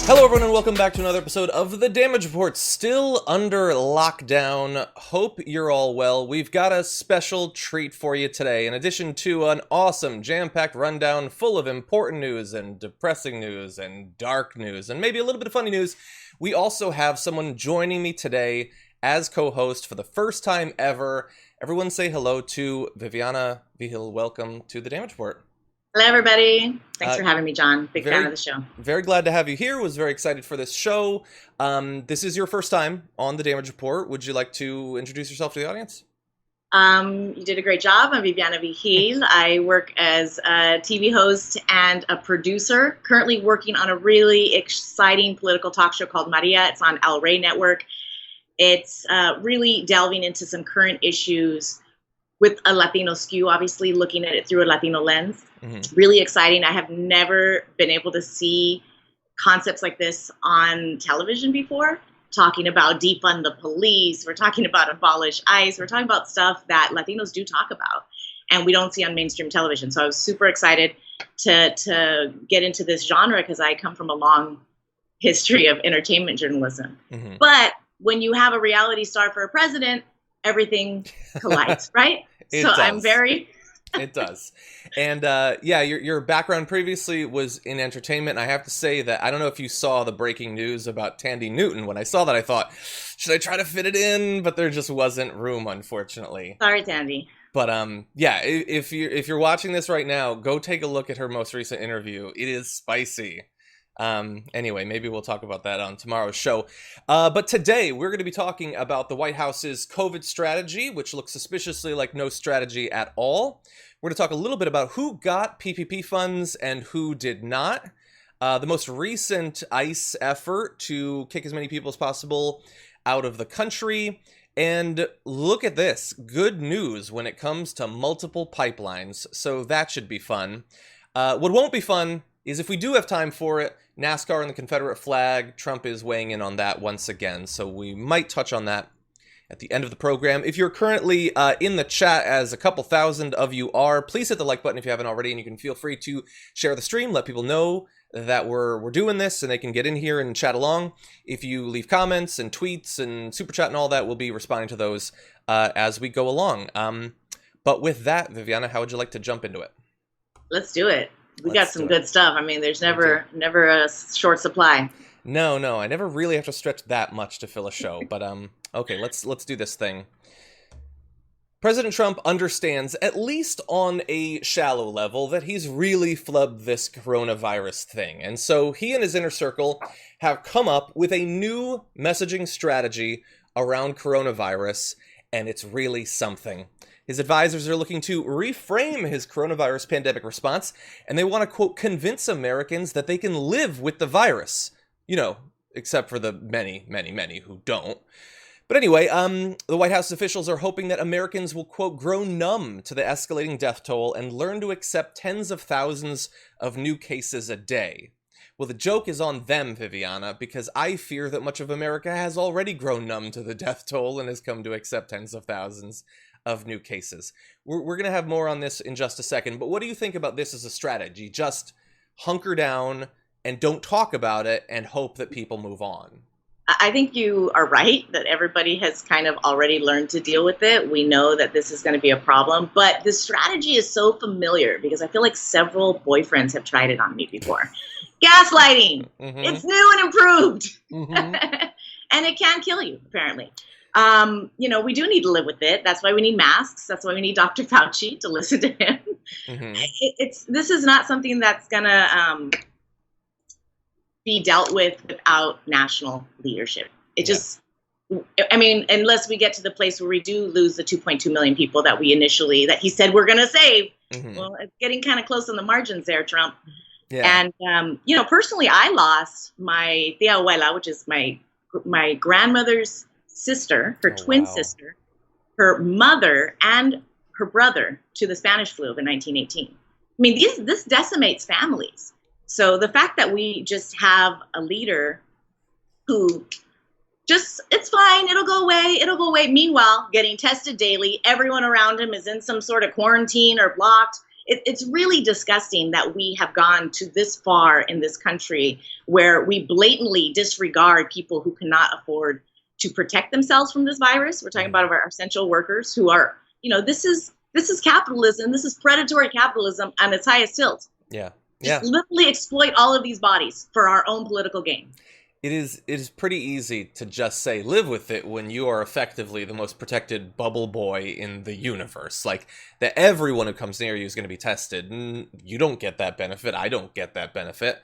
Hello everyone and welcome back to another episode of The Damage Report, still under lockdown. Hope you're all well. We've got a special treat for you today. In addition to an awesome jam-packed rundown full of important news and depressing news and dark news and maybe a little bit of funny news, we also have someone joining me today as co-host for the first time ever. Everyone say hello to Viviana. Vigil, welcome to The Damage Report. Hello, everybody. Thanks for having me, John. Big fan of the show. Very glad to have you here. Was very excited for this show. This is your first time on The Damage Report. Would you like to introduce yourself to the audience? You did a great job. I'm Viviana Vigil. I work as a TV host and a producer, currently working on a really exciting political talk show called Maria. It's on El Rey Network. It's really delving into some current issues with a Latino skew, obviously looking at it through a Latino lens. Mm-hmm. Really exciting. I have never been able to see concepts like this on television before. Talking about defund the police. We're talking about abolish ICE. We're talking about stuff that Latinos do talk about and we don't see on mainstream television. So I was super excited to get into this genre because I come from a long history of entertainment journalism. Mm-hmm. But when you have a reality star for a president, everything collides, right? It so does. I'm very... It does. And yeah, your background previously was in entertainment. I have to say that I don't know if you saw the breaking news about Tandy Newton. When I saw that, I thought, should I try to fit it in? But there just wasn't room, unfortunately. Sorry, Tandy. But yeah, if you're watching this right now, go take a look at her most recent interview. It is spicy. Anyway, maybe we'll talk about that on tomorrow's show. But today we're going to be talking about the White House's COVID strategy, which looks suspiciously like no strategy at all. We're going to talk a little bit about who got PPP funds and who did not. The most recent ICE effort to kick as many people as possible out of the country. And look at this, good news when it comes to multiple pipelines. So that should be fun. What won't be fun is if we do have time for it, NASCAR and the Confederate flag. Trump is weighing in on that once again, so we might touch on that at the end of the program. If you're currently in the chat, as a couple thousand of you are, please hit the like button if you haven't already, and you can feel free to share the stream, let people know that we're doing this, and they can get in here and chat along. If you leave comments and tweets and super chat and all that, we'll be responding to those as we go along. But with that, Viviana, how would you like to jump into it? Let's do it. We got some good stuff. I mean, there's never a short supply. No, I never really have to stretch that much to fill a show. But okay, let's do this thing. President Trump understands, at least on a shallow level, that he's really flubbed this coronavirus thing. And so he and his inner circle have come up with a new messaging strategy around coronavirus, and it's really something. His advisors are looking to reframe his coronavirus pandemic response, and they want to, quote, convince Americans that they can live with the virus. You know, except for the many, many, many who don't. But anyway, the White House officials are hoping that Americans will, quote, grow numb to the escalating death toll and learn to accept tens of thousands of new cases a day. Well, the joke is on them, Viviana, because I fear that much of America has already grown numb to the death toll and has come to accept tens of thousands of new cases. We're going to have more on this in just a second, but what do you think about this as a strategy? Just hunker down and don't talk about it and hope that people move on. I think you are right that everybody has kind of already learned to deal with it. We know that this is going to be a problem, but the strategy is so familiar because I feel like several boyfriends have tried it on me before. Gaslighting. Mm-hmm. It's new and improved. Mm-hmm. And it can kill you, apparently. We do need to live with it. That's why we need masks. That's why we need Dr. Fauci to listen to him. Mm-hmm. This is not something that's gonna be dealt with without national leadership. Unless we get to the place where we do lose the 2.2 million people that he said we're gonna save. Mm-hmm. Well, it's getting kind of close on the margins there, Trump. Yeah. And personally, I lost my tia abuela, which is my grandmother's sister, her twin sister, her mother, and her brother to the Spanish flu in 1918. I mean, this decimates families. So the fact that we just have a leader who it's fine, it'll go away. Meanwhile, getting tested daily, everyone around him is in some sort of quarantine or blocked. it's really disgusting that we have gone to this far in this country where we blatantly disregard people who cannot afford to protect themselves from this virus. We're talking about our essential workers who are, this is capitalism. This is predatory capitalism on its highest tilt. Yeah. Just literally exploit all of these bodies for our own political gain. It is pretty easy to just say live with it when you are effectively the most protected bubble boy in the universe. Like, that everyone who comes near you is going to be tested. You don't get that benefit. I don't get that benefit.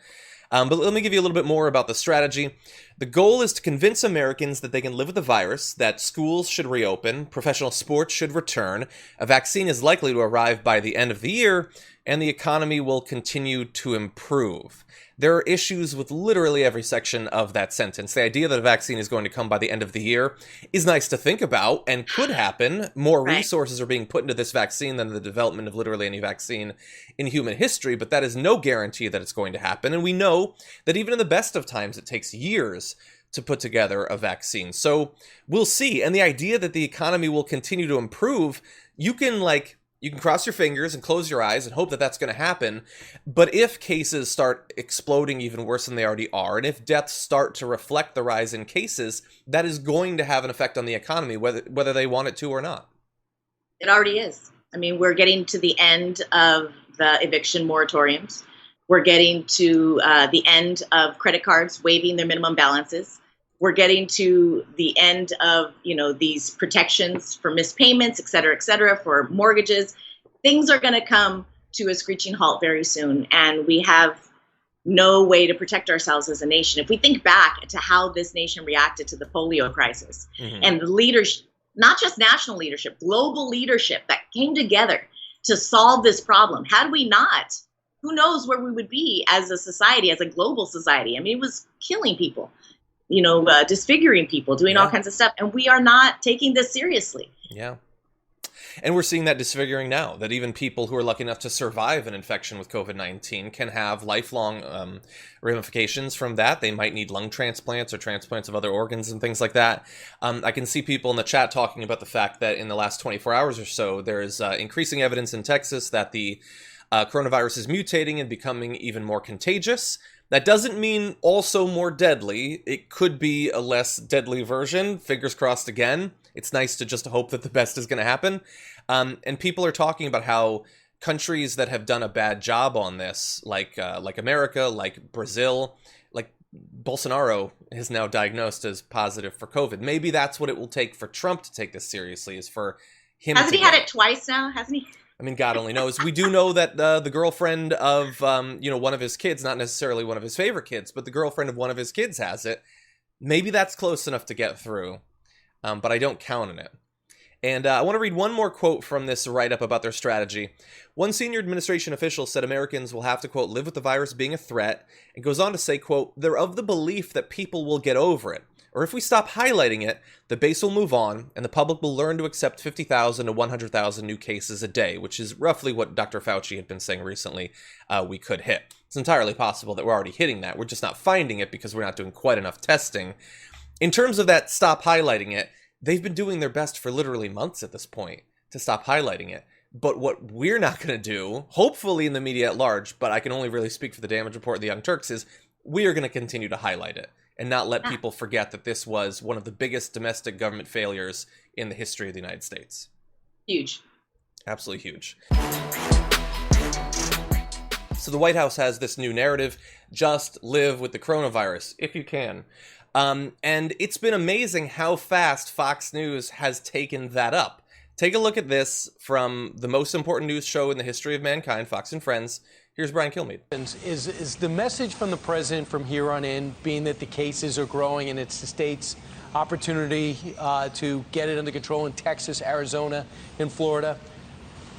But let me give you a little bit more about the strategy. The goal is to convince Americans that they can live with the virus, that schools should reopen, professional sports should return, a vaccine is likely to arrive by the end of the year, and the economy will continue to improve. There are issues with literally every section of that sentence. The idea that a vaccine is going to come by the end of the year is nice to think about and could happen. More resources are being put into this vaccine than the development of literally any vaccine in human history, but that is no guarantee that it's going to happen. And we know that even in the best of times, it takes years to put together a vaccine. So we'll see. And the idea that the economy will continue to improve, you can cross your fingers and close your eyes and hope that that's going to happen. But if cases start exploding even worse than they already are, and if deaths start to reflect the rise in cases, that is going to have an effect on the economy, whether they want it to or not. It already is. I mean, we're getting to the end of the eviction moratoriums. We're getting to the end of credit cards waiving their minimum balances. We're getting to the end of, these protections for missed payments, et cetera, for mortgages. Things are going to come to a screeching halt very soon. And we have no way to protect ourselves as a nation. If we think back to how this nation reacted to the polio crisis and the leadership, not just national leadership, global leadership that came together to solve this problem, had we not, who knows where we would be as a society, as a global society. I mean, it was killing people. Disfiguring people, doing all kinds of stuff. And we are not taking this seriously. Yeah. And we're seeing that disfiguring now, that even people who are lucky enough to survive an infection with COVID-19 can have lifelong ramifications from that. They might need lung transplants or transplants of other organs and things like that. I can see people in the chat talking about the fact that in the last 24 hours or so, there is increasing evidence in Texas that the coronavirus is mutating and becoming even more contagious. That doesn't mean also more deadly. It could be a less deadly version. Fingers crossed again. It's nice to just hope that the best is going to happen. And people are talking about how countries that have done a bad job on this, like America, like Brazil, like Bolsonaro is now diagnosed as positive for COVID. Maybe that's what it will take for Trump to take this seriously, is for him. Hasn't he had it twice now? Hasn't he? I mean, God only knows. We do know that the girlfriend of, one of his kids, not necessarily one of his favorite kids, but the girlfriend of one of his kids has it. Maybe that's close enough to get through, but I don't count on it. And I want to read one more quote from this write-up about their strategy. One senior administration official said Americans will have to, quote, live with the virus being a threat, and goes on to say, quote, they're of the belief that people will get over it. Or if we stop highlighting it, the base will move on, and the public will learn to accept 50,000 to 100,000 new cases a day, which is roughly what Dr. Fauci had been saying recently we could hit. It's entirely possible that we're already hitting that. We're just not finding it because we're not doing quite enough testing. In terms of that stop highlighting it, they've been doing their best for literally months at this point to stop highlighting it. But what we're not going to do, hopefully in the media at large, but I can only really speak for the Damage Report and the Young Turks, is we are going to continue to highlight it and not let people forget that this was one of the biggest domestic government failures in the history of the United States. Huge. Absolutely huge. So the White House has this new narrative, just live with the coronavirus, if you can. And it's been amazing how fast Fox News has taken that up. Take a look at this from the most important news show in the history of mankind, Fox and Friends. Here's Brian Kilmeade. Is the message from the president from here on in being that the cases are growing and it's the state's opportunity to get it under control in Texas, Arizona, and Florida?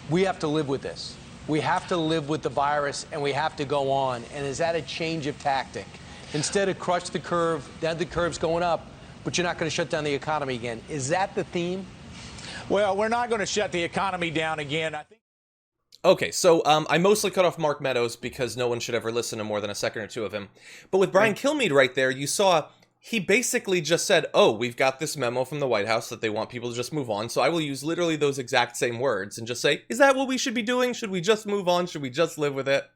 We have to live with this. We have to live with the virus, and we have to go on. And is that a change of tactic? Instead of crush the curve, then the curve's going up, but you're not going to shut down the economy again. Is that the theme? Well, we're not going to shut the economy down again. I think. Okay, so I mostly cut off Mark Meadows because no one should ever listen to more than a second or two of him. But with Brian Kilmeade right there, you saw he basically just said, oh, we've got this memo from the White House that they want people to just move on, so I will use literally those exact same words and just say, is that what we should be doing? Should we just move on? Should we just live with it?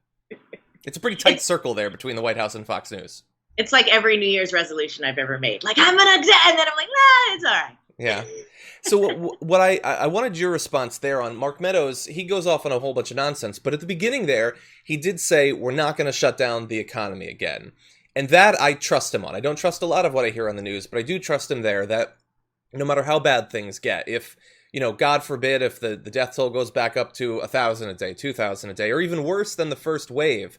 It's a pretty tight circle there between the White House and Fox News. It's like every New Year's resolution I've ever made. Like, I'm going to, and then I'm like, nah, it's all right. Yeah. So what I wanted your response there on Mark Meadows. He goes off on a whole bunch of nonsense, but at the beginning there, he did say, we're not going to shut down the economy again. And that I trust him on. I don't trust a lot of what I hear on the news, but I do trust him there that no matter how bad things get, if, God forbid, if the death toll goes back up to 1,000 a day, 2,000 a day, or even worse than the first wave,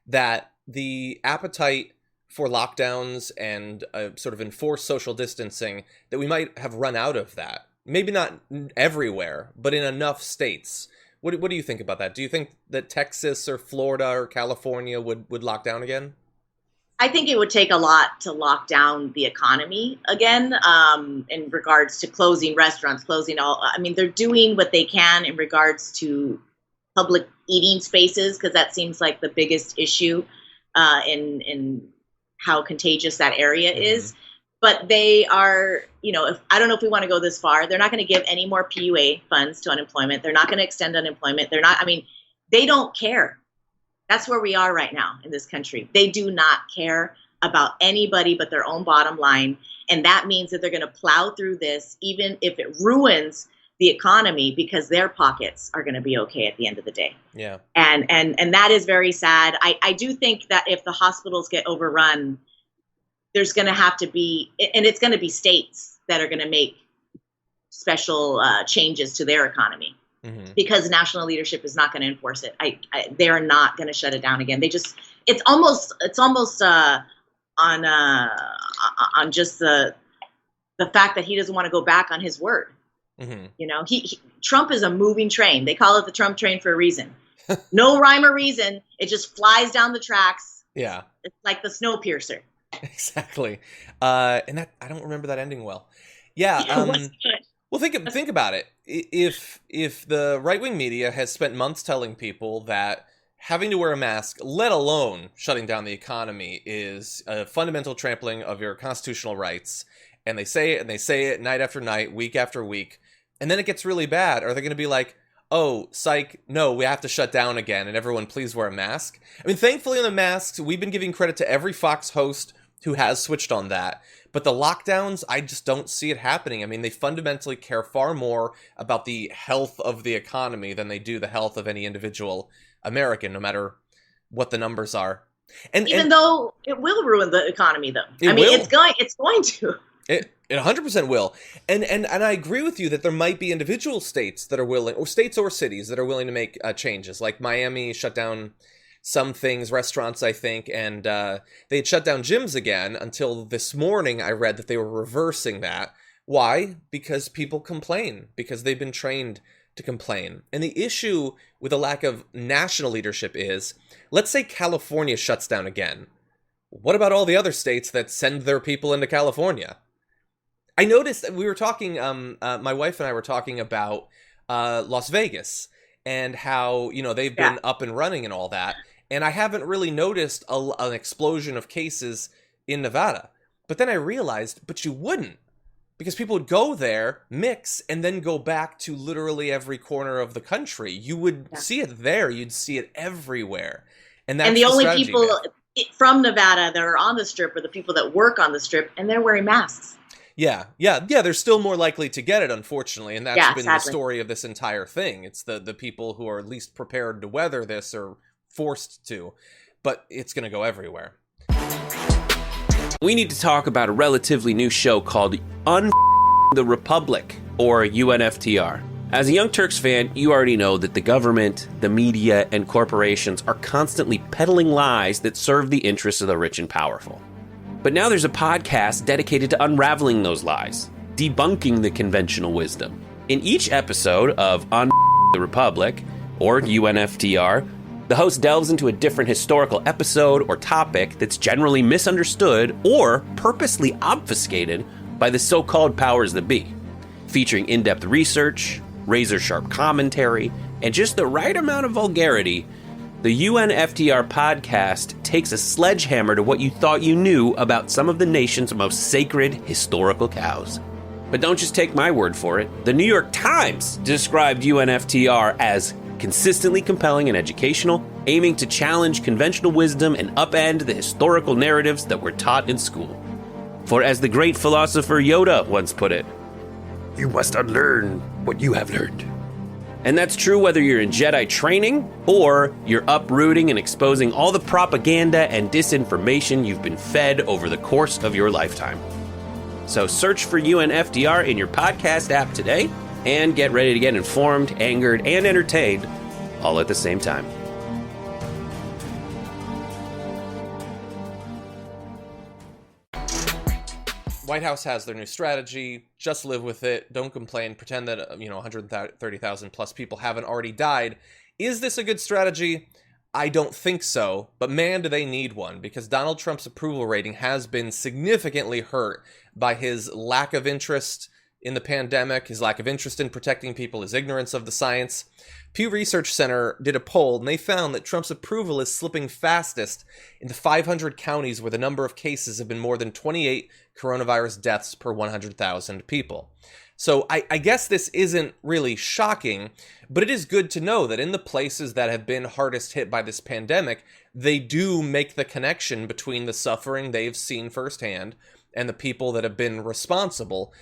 that the appetite for lockdowns and sort of enforced social distancing, that we might have run out of that. Maybe not everywhere, but in enough states. What do you think about that? Do you think that Texas or Florida or California would lock down again? I think it would take a lot to lock down the economy again, in regards to closing restaurants, closing all. I mean, they're doing what they can in regards to public eating spaces, because that seems like the biggest issue in how contagious that area is. But they are, I don't know if we want to go this far. They're not going to give any more PUA funds to unemployment. They're not going to extend unemployment. They don't care. That's where we are right now in this country. They do not care about anybody but their own bottom line. And that means that they're going to plow through this, even if it ruins the economy, because their pockets are going to be okay at the end of the day. Yeah. And that is very sad. I do think that if the hospitals get overrun, there's going to have to be, and it's going to be states that are going to make special changes to their economy. Because national leadership is not going to enforce it. They are not going to shut it down again. It's almost on just the fact that he doesn't want to go back on his word. Trump is a moving train. They call it the Trump train for a reason. No rhyme or reason. It just flies down the tracks. Yeah. It's like the Snowpiercer. Exactly. And that, I don't remember that ending well. Yeah. Well, think about it. If the right-wing media has spent months telling people that having to wear a mask, let alone shutting down the economy, is a fundamental trampling of your constitutional rights, and they say it night after night, week after week, and then it gets really bad, are they going to be like, oh, psych, no, we have to shut down again, and everyone please wear a mask? I mean, thankfully on the masks, we've been giving credit to every Fox host who has switched on that. But the lockdowns, I just don't see it happening. I mean, they fundamentally care far more about the health of the economy than they do the health of any individual American, no matter what the numbers are. And even though it will ruin the economy, though. It's going to. It 100% will. And I agree with you that there might be individual states that are willing, or states or cities that are willing to make changes. Like Miami shut down some things, restaurants, I think, and they had shut down gyms again until this morning I read that they were reversing that. Why? Because people complain, because they've been trained to complain. And the issue with a lack of national leadership is, let's say California shuts down again. What about all the other states that send their people into California? I noticed that we were talking, my wife and I were talking about Las Vegas and how, they've been up and running and all that. And I haven't really noticed an explosion of cases in Nevada. But then I realized, but you wouldn't. Because people would go there, mix, and then go back to literally every corner of the country. You would see it there. You'd see it everywhere. And that's the only people from Nevada that are on the Strip are the people that work on the Strip, and they're wearing masks. Yeah. They're still more likely to get it, unfortunately. And that's been sadly the story of this entire thing. It's the people who are least prepared to weather this or forced to, but it's going to go everywhere. We need to talk about a relatively new show called the Republic, or UNFTR. As a Young Turks fan, you already know that the government, the media, and corporations are constantly peddling lies that serve the interests of the rich and powerful. But now there's a podcast dedicated to unraveling those lies, debunking the conventional wisdom. In each episode of the Republic, or UNFTR, the host delves into a different historical episode or topic that's generally misunderstood or purposely obfuscated by the so-called powers that be, featuring in-depth research, razor-sharp commentary, and just the right amount of vulgarity. the UNFTR podcast takes a sledgehammer to what you thought you knew about some of the nation's most sacred historical cows. But don't just take my word for it. The New York Times described UNFTR as consistently compelling and educational, aiming to challenge conventional wisdom and upend the historical narratives that were taught in school. For as the great philosopher Yoda once put it, you must unlearn what you have learned. And that's true whether you're in Jedi training or you're uprooting and exposing all the propaganda and disinformation you've been fed over the course of your lifetime. So search for UNFDR in your podcast app today and get ready to get informed, angered, and entertained all at the same time. White House has their new strategy. Just live with it. Don't complain. Pretend that 130,000 plus people haven't already died. Is this a good strategy? I don't think so, but man, do they need one, because Donald Trump's approval rating has been significantly hurt by his lack of interest in the pandemic, his lack of interest in protecting people, his ignorance of the science. Pew Research Center did a poll, and they found that Trump's approval is slipping fastest in the 500 counties where the number of cases have been more than 28 coronavirus deaths per 100,000 people. So I guess this isn't really shocking, but it is good to know that in the places that have been hardest hit by this pandemic, they do make the connection between the suffering they've seen firsthand and the people that have been responsible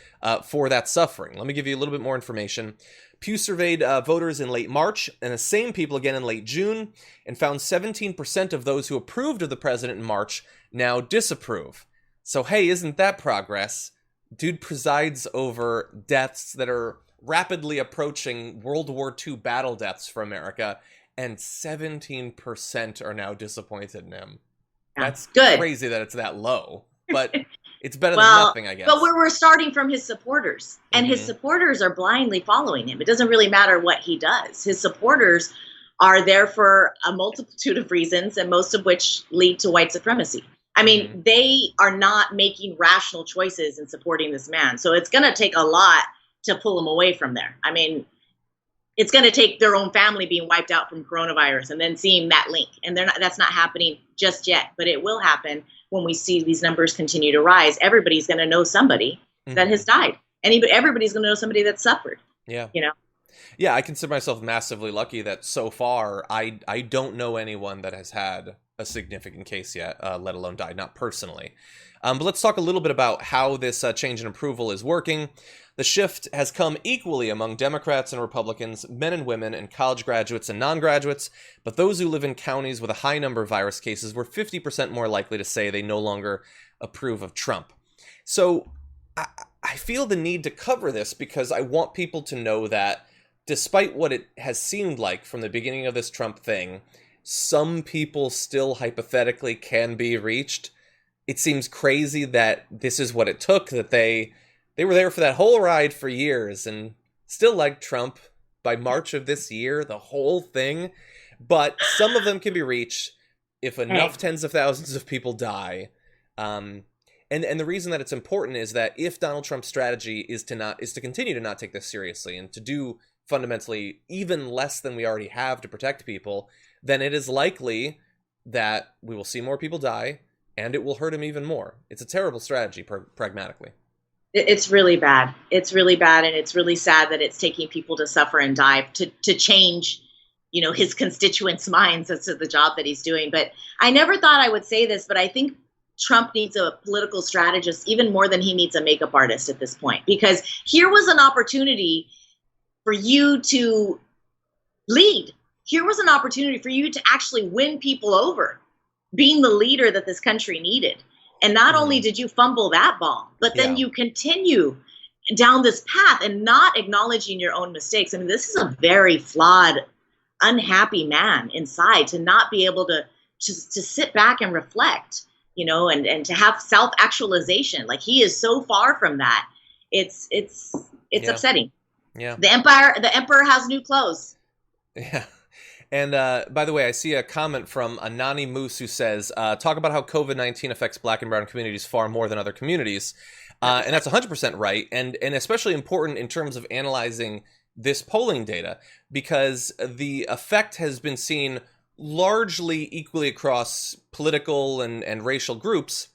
for that suffering. Let me give you a little bit more information. Pew surveyed voters in late March and the same people again in late June and found 17% of those who approved of the president in March now disapprove. So hey, isn't that progress? Dude presides over deaths that are rapidly approaching World War II battle deaths for America, and 17% are now disappointed in him. That's good. Crazy that it's that low, but it's better well, than nothing, I guess. But we're starting from his supporters, and his supporters are blindly following him. It doesn't really matter what he does. His supporters are there for a multitude of reasons, and most of which lead to white supremacy. I mean, they are not making rational choices in supporting this man. So it's going to take a lot to pull him away from there. I mean, it's going to take their own family being wiped out from coronavirus and then seeing that link. And that's not happening just yet, but it will happen when we see these numbers continue to rise. Everybody's going to know somebody that has died. Everybody's going to know somebody that suffered. Yeah. You know? Yeah, I consider myself massively lucky that so far I don't know anyone that has had a significant case yet, let alone died, not personally. But let's talk a little bit about how this change in approval is working. The shift has come equally among Democrats and Republicans, men and women, and college graduates and non-graduates, but those who live in counties with a high number of virus cases were 50% more likely to say they no longer approve of Trump. So I feel the need to cover this because I want people to know that despite what it has seemed like from the beginning of this Trump thing, some people still hypothetically can be reached. It seems crazy that this is what it took, that they were there for that whole ride for years and still liked Trump by March of this year, the whole thing. But some of them can be reached if enough tens of thousands of people die. And the reason that it's important is that if Donald Trump's strategy is to continue to not take this seriously and to do fundamentally even less than we already have to protect people, then it is likely that we will see more people die and it will hurt him even more. It's a terrible strategy, pragmatically. It's really bad. It's really bad, and it's really sad that it's taking people to suffer and die to change, his constituents' minds as to the job that he's doing. But I never thought I would say this, but I think Trump needs a political strategist even more than he needs a makeup artist at this point, because here was an opportunity for you to lead. Here was an opportunity for you to actually win people over, being the leader that this country needed. And not only did you fumble that ball, but then you continue down this path and not acknowledging your own mistakes. I mean, this is a very flawed, unhappy man inside, to not be able to sit back and reflect, and to have self-actualization. Like, he is so far from that. It's upsetting. Yeah. The emperor has new clothes. Yeah. And by the way, I see a comment from Anani Moose who says, talk about how COVID-19 affects Black and brown communities far more than other communities. And that's 100% right. And especially important in terms of analyzing this polling data, because the effect has been seen largely equally across political and racial groups.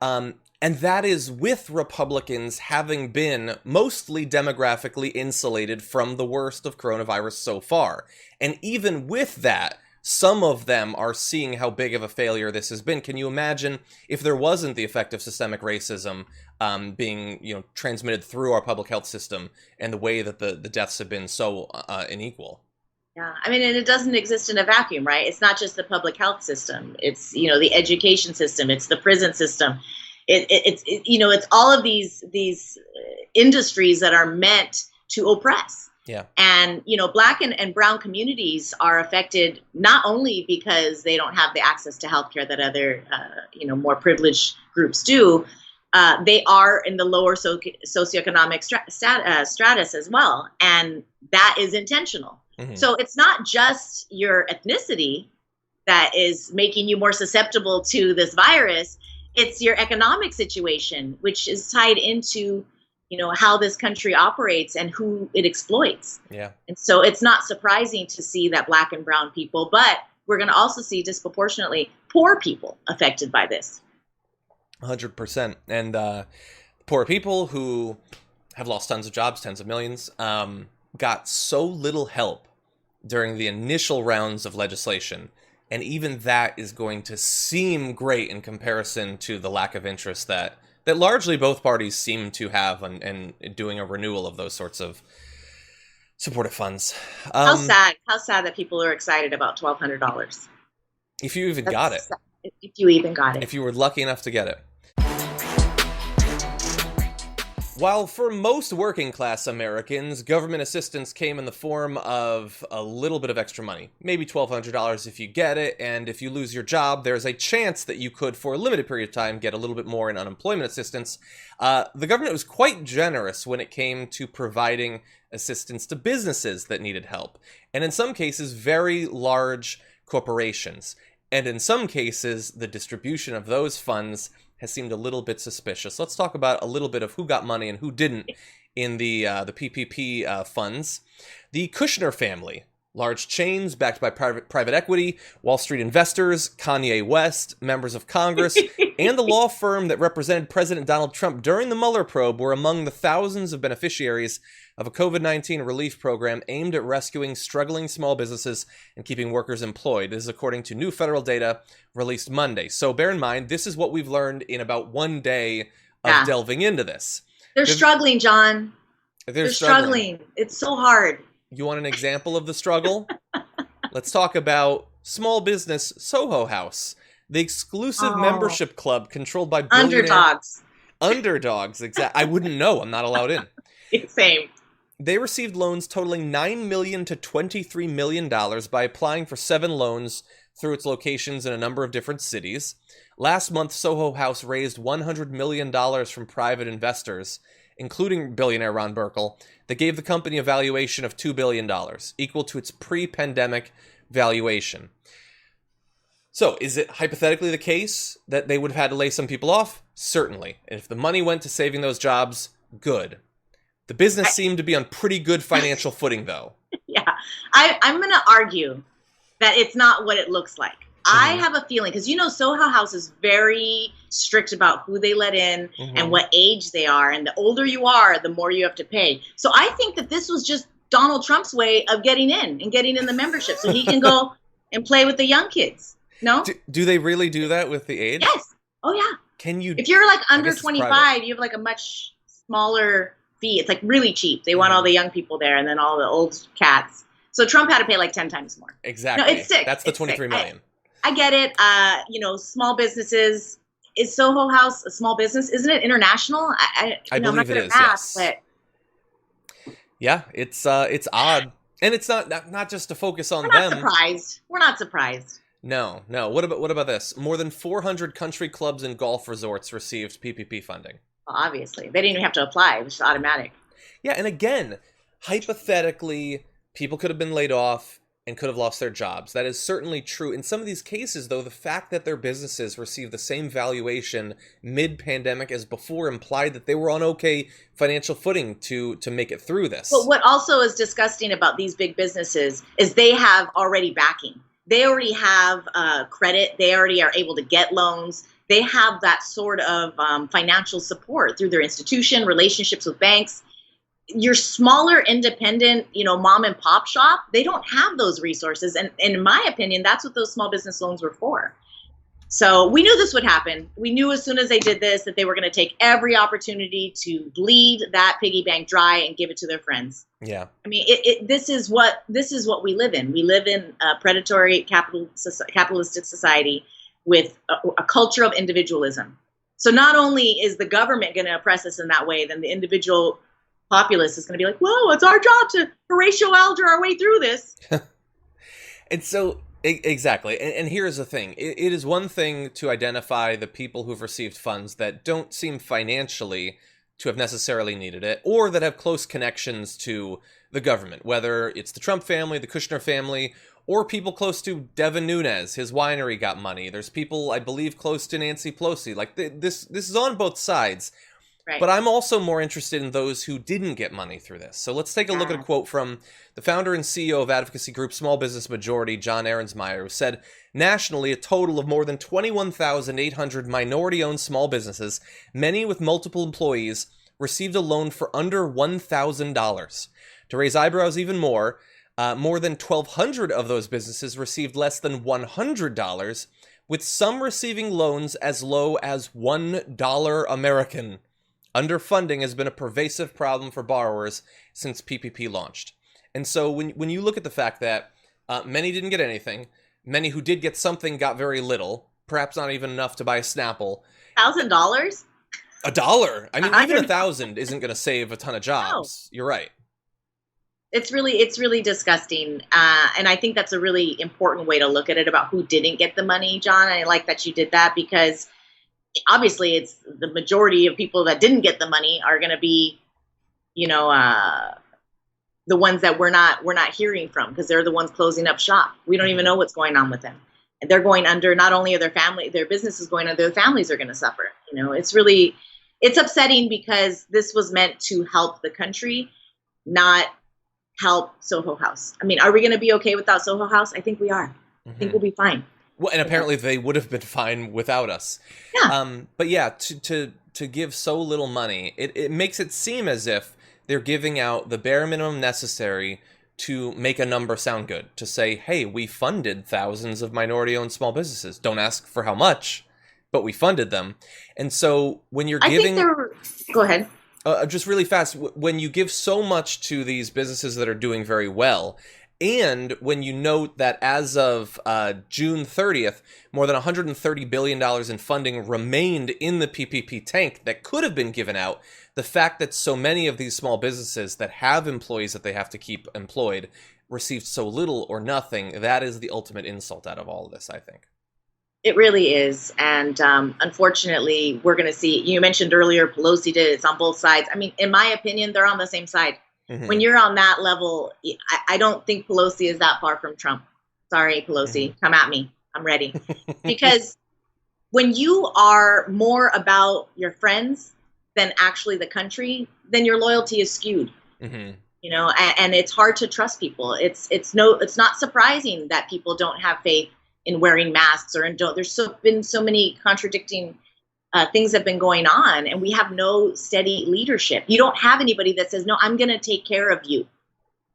And that is with Republicans having been mostly demographically insulated from the worst of coronavirus so far. And even with that, some of them are seeing how big of a failure this has been. Can you imagine if there wasn't the effect of systemic racism being, transmitted through our public health system and the way that the deaths have been so unequal? Yeah, I mean, and it doesn't exist in a vacuum, right? It's not just the public health system. It's, the education system. It's the prison system. It's all of these industries that are meant to oppress. Yeah. And, Black and brown communities are affected not only because they don't have the access to healthcare that other, more privileged groups do. They are in the lower socioeconomic stratus as well. And that is intentional. Mm-hmm. So it's not just your ethnicity that is making you more susceptible to this virus. It's your economic situation, which is tied into, how this country operates and who it exploits. Yeah. And so it's not surprising to see that Black and brown people, but we're going to also see disproportionately poor people affected by this. 100%. And poor people who have lost tons of jobs, tens of millions, got so little help during the initial rounds of legislation. And even that is going to seem great in comparison to the lack of interest that largely both parties seem to have and doing a renewal of those sorts of supportive funds. How sad that people are excited about $1,200. If you even got it. If you even got it. If you were lucky enough to get it. While for most working class Americans, government assistance came in the form of a little bit of extra money, maybe $1,200 if you get it, and if you lose your job, there's a chance that you could, for a limited period of time, get a little bit more in unemployment assistance. The government was quite generous when it came to providing assistance to businesses that needed help, and in some cases, very large corporations. And in some cases, the distribution of those funds has seemed a little bit suspicious. Let's talk about a little bit of who got money and who didn't in the PPP funds. The Kushner family, large chains backed by private equity, Wall Street investors, Kanye West, members of Congress, and the law firm that represented President Donald Trump during the Mueller probe were among the thousands of beneficiaries of a COVID-19 relief program aimed at rescuing struggling small businesses and keeping workers employed. This is according to new federal data released Monday. So bear in mind, this is what we've learned in about 1 day of delving into this. They're struggling, John. They're struggling. It's so hard. You want an example of the struggle? Let's talk about small business Soho House, the exclusive membership club controlled by billionaire... Underdogs, exactly. I wouldn't know. I'm not allowed in. Same. They received loans totaling $9 million to $23 million by applying for 7 loans through its locations in a number of different cities. Last month, Soho House raised $100 million from private investors, including billionaire Ron Burkle, that gave the company a valuation of $2 billion, equal to its pre-pandemic valuation. So, is it hypothetically the case that they would have had to lay some people off? Certainly. And if the money went to saving those jobs, good. The business seemed to be on pretty good financial footing, though. Yeah. I'm going to argue that it's not what it looks like. I have a feeling, because Soho House is very strict about who they let in and what age they are. And the older you are, the more you have to pay. So I think that this was just Donald Trump's way of getting in and getting in the membership so he can go and play with the young kids. No? Do they really do that with the age? Yes. Oh, yeah. Can you? If you're like under 25, you have like a much smaller fee. It's like really cheap. They want all the young people there and then all the old cats. So Trump had to pay like 10 times more. Exactly. No, it's sick. That's the 23 million. I get it. Small businesses. Is Soho House a small business? Isn't it international? I believe it is. Yes. But... Yeah, it's odd, and it's not just to focus on them. We're not surprised. No. What about this? More than 400 country clubs and golf resorts received PPP funding. Well, obviously, they didn't even have to apply; it was just automatic. Yeah, and again, hypothetically, people could have been laid off and could have lost their jobs. That is certainly true. In some of these cases, though, the fact that their businesses received the same valuation mid-pandemic as before implied that they were on okay financial footing to make it through this. But what also is disgusting about these big businesses is they have already backing. they already have credit. They already are able to get loans. They have that sort of financial support through their institution, relationships with banks. Your smaller independent, mom and pop shop, they don't have those resources. And in my opinion, that's what those small business loans were for. So we knew this would happen. We knew as soon as they did this that they were going to take every opportunity to bleed that piggy bank dry and give it to their friends. Yeah. I mean, this is what we live in. We live in a predatory capitalistic society with a culture of individualism. So not only is the government going to oppress us in that way, then the individual populace is going to be like, "Whoa, it's our job to Horatio Alger our way through this." And so, exactly. And here's the thing. It is one thing to identify the people who've received funds that don't seem financially to have necessarily needed it, or that have close connections to the government, whether it's the Trump family, the Kushner family, or people close to Devin Nunes. His winery got money. There's people, I believe, close to Nancy Pelosi. Like, this is on both sides. Right. But I'm also more interested in those who didn't get money through this. So let's take a look at a quote from the founder and CEO of advocacy group Small Business Majority, John Ahrensmeyer, who said, nationally, a total of more than 21,800 minority-owned small businesses, many with multiple employees, received a loan for under $1,000. To raise eyebrows even more than 1,200 of those businesses received less than $100, with some receiving loans as low as $1 American. Underfunding has been a pervasive problem for borrowers since PPP launched. And so when you look at the fact that many didn't get anything, many who did get something got very little, perhaps not even enough to buy a Snapple. $1,000? $1. I mean, even 1,000 isn't going to save a ton of jobs. No. You're right. It's really disgusting. And I think that's a really important way to look at it about who didn't get the money, John. I like that you did that because obviously it's the majority of people that didn't get the money are going to be, the ones that we're not hearing from because they're the ones closing up shop. We don't even know what's going on with them. And they're going under. Not only are their business is going under, their families are going to suffer. It's upsetting because this was meant to help the country, not help Soho House. I mean, are we going to be okay without Soho House? I think we are. I think we'll be fine. Well, and apparently they would have been fine without us. Yeah. But yeah, to give so little money, it makes it seem as if they're giving out the bare minimum necessary to make a number sound good. To say, hey, we funded thousands of minority-owned small businesses. Don't ask for how much, but we funded them. And so when you're giving... Go ahead. Just really fast, when you give so much to these businesses that are doing very well, and when you note that as of June 30th, more than $130 billion in funding remained in the PPP tank that could have been given out, the fact that so many of these small businesses that have employees that they have to keep employed received so little or nothing, that is the ultimate insult out of all of this, I think. It really is. And unfortunately, we're going to see, you mentioned earlier, Pelosi did it. It's on both sides. I mean, in my opinion, they're on the same side. Mm-hmm. When you're on that level, I don't think Pelosi is that far from Trump. Sorry, Pelosi, come at me. I'm ready. Because when you are more about your friends than actually the country, then your loyalty is skewed. Mm-hmm. And it's hard to trust people. It's not surprising that people don't have faith in wearing masks there's been so many contradicting things have been going on, and we have no steady leadership. You don't have anybody that says, no, I'm going to take care of you.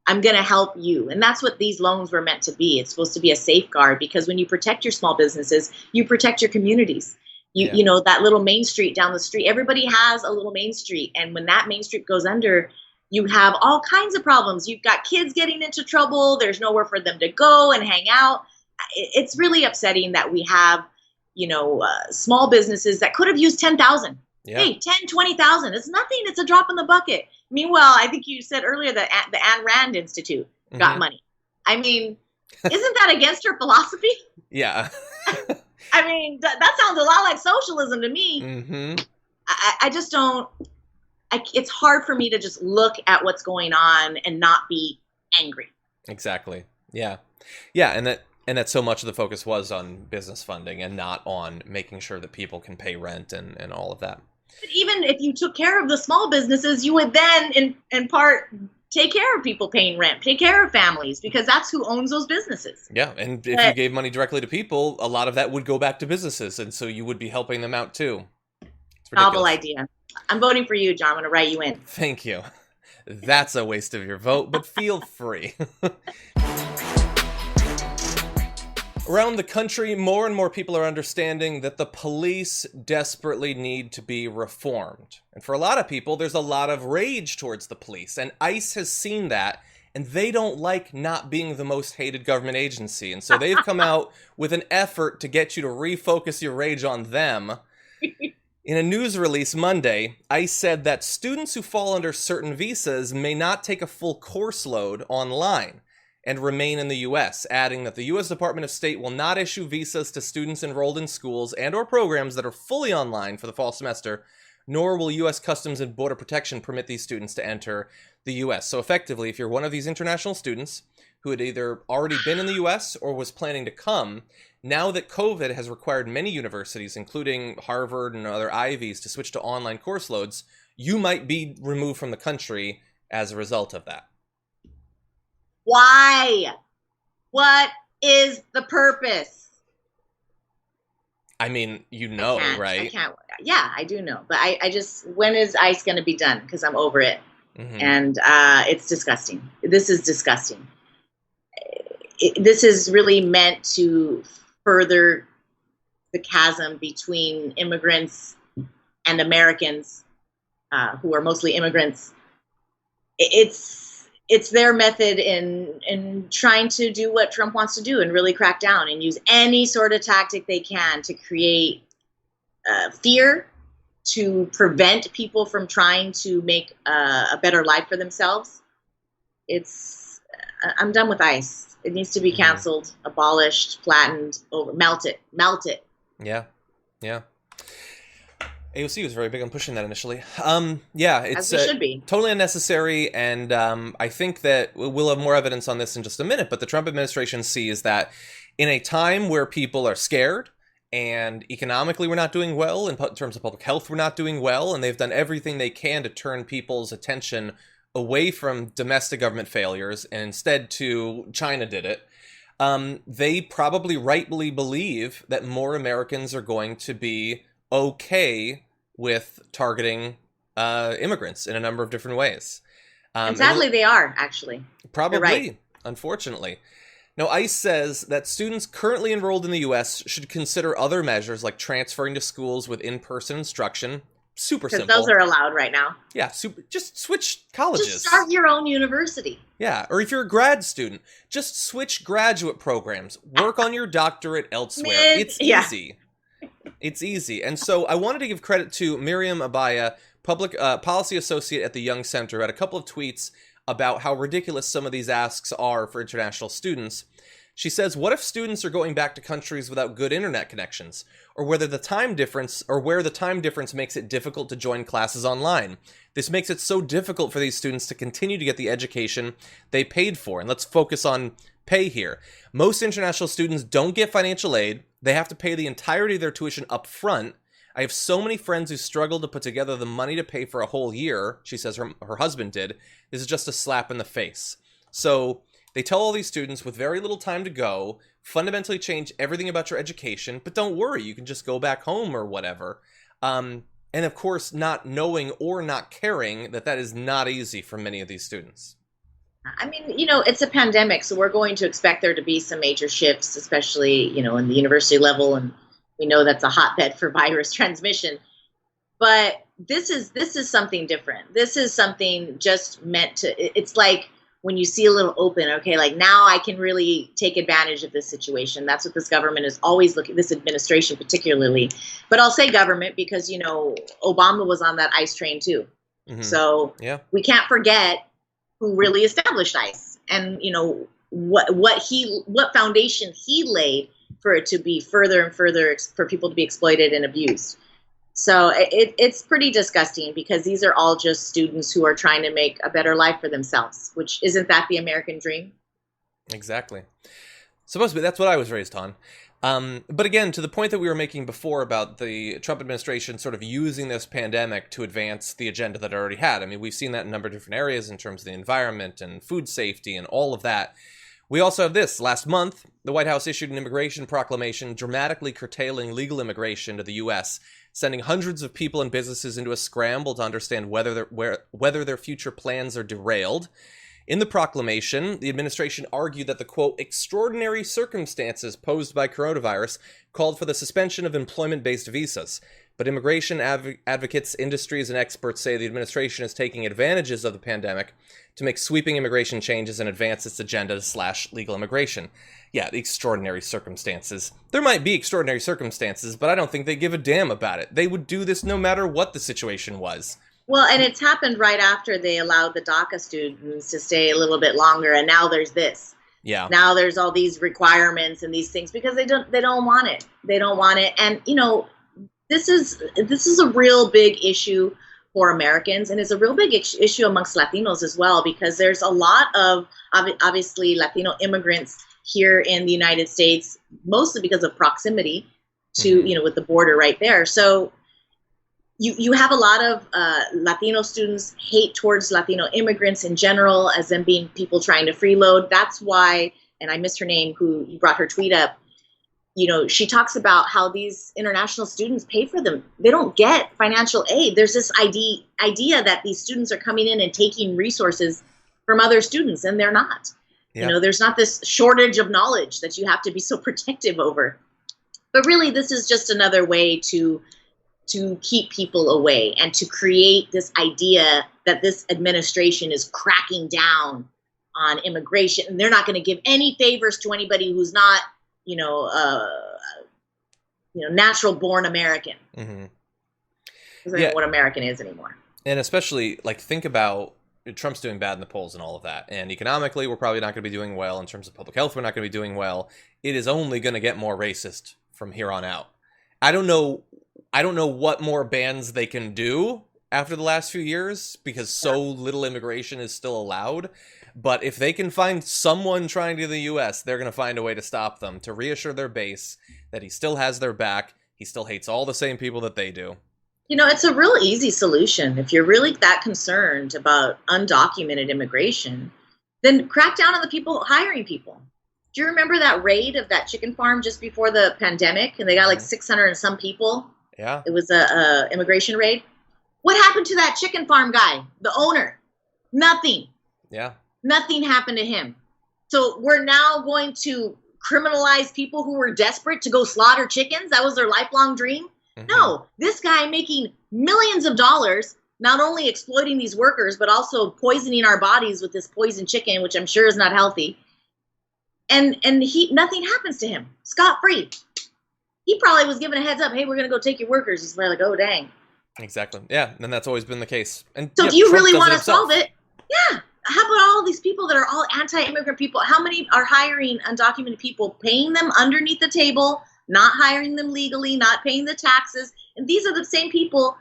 I'm going to help you. And that's what these loans were meant to be. It's supposed to be a safeguard because when you protect your small businesses, you protect your communities. That little main street down the street, everybody has a little main street. And when that main street goes under, you have all kinds of problems. You've got kids getting into trouble. There's nowhere for them to go and hang out. It's really upsetting that we have, small businesses that could have used 10,000. Yeah. Hey, 10, 20,000. It's nothing. It's a drop in the bucket. Meanwhile, I think you said earlier that the Ayn Rand Institute got money. I mean, isn't that against her philosophy? Yeah. I mean, that sounds a lot like socialism to me. Mm-hmm. I just don't. It's hard for me to just look at what's going on and not be angry. Exactly. Yeah. Yeah. And that so much of the focus was on business funding and not on making sure that people can pay rent and all of that. But even if you took care of the small businesses, you would then in part take care of people paying rent, take care of families, because that's who owns those businesses. Yeah, and if you gave money directly to people, a lot of that would go back to businesses, and so you would be helping them out too. It's ridiculous. Novel idea. I'm voting for you, John. I'm going to write you in. Thank you. That's a waste of your vote, but feel free. Around the country, more and more people are understanding that the police desperately need to be reformed. And for a lot of people, there's a lot of rage towards the police. And ICE has seen that, and they don't like not being the most hated government agency. And so they've come out with an effort to get you to refocus your rage on them. In a news release Monday, ICE said that students who fall under certain visas may not take a full course load online and remain in the U.S., adding that the U.S. Department of State will not issue visas to students enrolled in schools and or programs that are fully online for the fall semester, nor will U.S. Customs and Border Protection permit these students to enter the U.S. So effectively, if you're one of these international students who had either already been in the U.S. or was planning to come, now that COVID has required many universities, including Harvard and other Ivies, to switch to online course loads, you might be removed from the country as a result of that. Why? What is the purpose? I mean, right? I can't. Yeah, I do know. But I just, when is ICE going to be done? Because I'm over it. Mm-hmm. And it's disgusting. This is disgusting. This is really meant to further the chasm between immigrants and Americans, who are mostly immigrants. It's their method in trying to do what Trump wants to do and really crack down and use any sort of tactic they can to create fear, to prevent people from trying to make a better life for themselves. I'm done with ICE. It needs to be canceled, abolished, flattened, melt it. Yeah. AOC was very big on pushing that initially. It's should be. Totally unnecessary, and I think that we'll have more evidence on this in just a minute, but the Trump administration sees that in a time where people are scared, and economically we're not doing well, in terms of public health we're not doing well, and they've done everything they can to turn people's attention away from domestic government failures, and instead to China did it. They probably rightly believe that more Americans are going to be okay with targeting immigrants in a number of different ways. And sadly, they are, actually. Probably, right. Unfortunately. Now, ICE says that students currently enrolled in the U.S. should consider other measures like transferring to schools with in-person instruction. Super simple. Because those are allowed right now. Yeah, just switch colleges. Just start your own university. Yeah, or if you're a grad student, just switch graduate programs. Work on your doctorate elsewhere. It's easy. It's easy. And so I wanted to give credit to Miriam Abaya, public policy associate at the Young Center, who had a couple of tweets about how ridiculous some of these asks are for international students. She says, what if students are going back to countries without good internet connections, or where the time difference makes it difficult to join classes online? This makes it so difficult for these students to continue to get the education they paid for. And let's focus on pay here. Most international students don't get financial aid. They have to pay the entirety of their tuition up front. I have so many friends who struggle to put together the money to pay for a whole year. She says her husband did. This is just a slap in the face. So they tell all these students with very little time to go, fundamentally change everything about your education, but don't worry, you can just go back home or whatever. And of course, not knowing or not caring that is not easy for many of these students. I mean, it's a pandemic, so we're going to expect there to be some major shifts, especially, in the university level. And we know that's a hotbed for virus transmission. But this is something different. This is something just meant to, it's like when you see a little open, okay, like now I can really take advantage of this situation. That's what this government is always looking, this administration particularly. But I'll say government because, Obama was on that ICE train too. Mm-hmm. So we can't forget who really established ICE and, what foundation he laid for it to be further and further for people to be exploited and abused. So it's pretty disgusting because these are all just students who are trying to make a better life for themselves, which isn't that the American dream? Exactly. Supposed to be. That's what I was raised on. But again, to the point that we were making before about the Trump administration sort of using this pandemic to advance the agenda that it already had. I mean, we've seen that in a number of different areas in terms of the environment and food safety and all of that. We also have this. Last month, the White House issued an immigration proclamation dramatically curtailing legal immigration to the U.S., sending hundreds of people and businesses into a scramble to understand whether their future plans are derailed. In the proclamation, the administration argued that the, quote, extraordinary circumstances posed by coronavirus called for the suspension of employment-based visas. But immigration advocates, industries, and experts say the administration is taking advantages of the pandemic to make sweeping immigration changes and advance its agenda / legal immigration. Yeah, the extraordinary circumstances. There might be extraordinary circumstances, but I don't think they give a damn about it. They would do this no matter what the situation was. Well, and it's happened right after they allowed the DACA students to stay a little bit longer, and now there's this. Yeah. Now there's all these requirements and these things because they don't want it. They don't want it. And this is a real big issue for Americans, and it's a real big issue amongst Latinos as well, because there's a lot of obviously Latino immigrants here in the United States, mostly because of proximity to with the border right there. So you have a lot of Latino students hate towards Latino immigrants in general, as them being people trying to freeload. That's why, and I missed her name, who brought her tweet up. She talks about how these international students pay for them. They don't get financial aid. There's this idea that these students are coming in and taking resources from other students, and they're not. Yeah. There's not this shortage of knowledge that you have to be so protective over. But really, this is just another way to keep people away and to create this idea that this administration is cracking down on immigration, and they're not going to give any favors to anybody who's not natural born American. Mm-hmm. I don't know what American is anymore. And especially, think about Trump's doing bad in the polls and all of that. And economically, we're probably not going to be doing well. In terms of public health, we're not going to be doing well. It is only going to get more racist from here on out. I don't know what more bans they can do after the last few years, because so little immigration is still allowed. But if they can find someone trying to get to the U.S., they're going to find a way to stop them, to reassure their base that he still has their back. He still hates all the same people that they do. It's a real easy solution. If you're really that concerned about undocumented immigration, then crack down on the people hiring people. Do you remember that raid of that chicken farm just before the pandemic? And they got 600 and some people. Yeah. It was a immigration raid. What happened to that chicken farm guy, the owner? Nothing. Yeah. Nothing happened to him. So we're now going to criminalize people who were desperate to go slaughter chickens. That was their lifelong dream. Mm-hmm. No, this guy making millions of dollars, not only exploiting these workers, but also poisoning our bodies with this poisoned chicken, which I'm sure is not healthy. And nothing happens to him. Scot-free. He probably was given a heads up. Hey, we're going to go take your workers. He's probably like, oh, dang. Exactly. Yeah. And that's always been the case. And so if you really want to solve it, yeah. How about all these people that are all anti-immigrant people? How many are hiring undocumented people, paying them underneath the table, not hiring them legally, not paying the taxes? And these are the same people,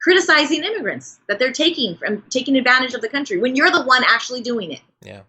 criticizing immigrants, that they're taking advantage of the country when you're the one actually doing it. Yeah.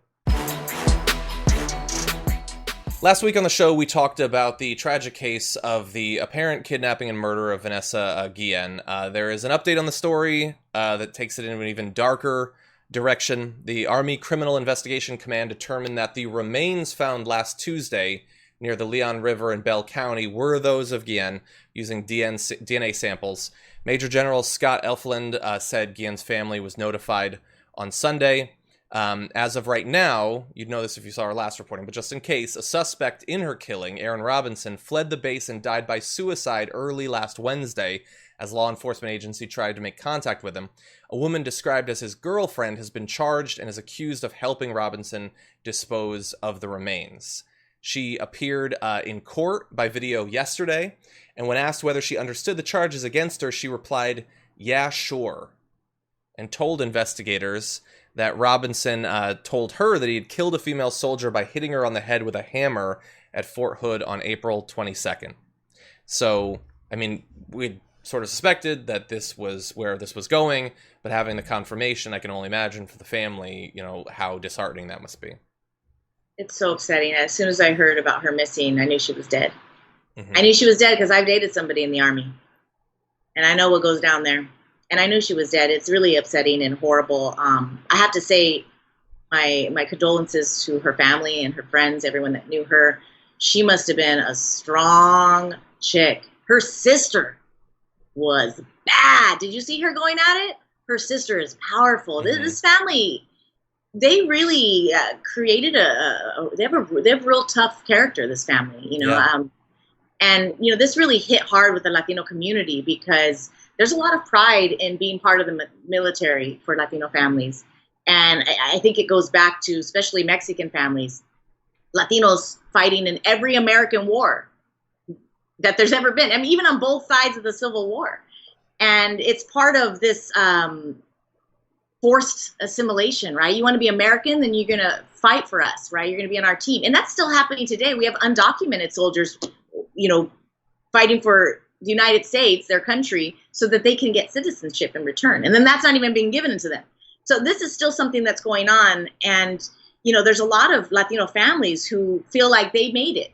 Last week on the show, we talked about the tragic case of the apparent kidnapping and murder of Vanessa Guillen. There is an update on the story that takes it in an even darker direction. The Army Criminal Investigation Command determined that the remains found last Tuesday near the Leon River in Bell County were those of Guillen using DNA samples. Major General Scott Elfland said Guillen's family was notified on Sunday. As of right now, you'd know this if you saw our last reporting, but just in case, a suspect in her killing, Aaron Robinson, fled the base and died by suicide early last Wednesday as law enforcement agency tried to make contact with him. A woman described as his girlfriend has been charged and is accused of helping Robinson dispose of the remains. She appeared in court by video yesterday, and when asked whether she understood the charges against her, she replied, "Yeah, sure," and told investigators that Robinson told her that he had killed a female soldier by hitting her on the head with a hammer at Fort Hood on April 22nd. So, we sort of suspected that this was where this was going, but having the confirmation, I can only imagine for the family, how disheartening that must be. It's so upsetting. As soon as I heard about her missing, I knew she was dead. Mm-hmm. I knew she was dead because I've dated somebody in the Army, and I know what goes down there. And I knew she was dead. It's really upsetting and horrible. I have to say my condolences to her family and her friends, everyone that knew her. She must have been a strong chick. Her sister was bad. Did you see her going at it? Her sister is powerful. Mm-hmm. This family, they really created they have real tough character, this family, you know. Yeah. And you know, this really hit hard with the Latino community because there's a lot of pride in being part of the military for Latino families. And I think it goes back to especially Mexican families, Latinos fighting in every American war that there's ever been. I mean, even on both sides of the Civil War. And it's part of this forced assimilation, right? You want to be American, then you're going to fight for us, right? You're going to be on our team. And that's still happening today. We have undocumented soldiers, you know, fighting for the United States, their country, so that they can get citizenship in return. And then that's not even being given to them. So this is still something that's going on. And, you know, there's a lot of Latino families who feel like they made it.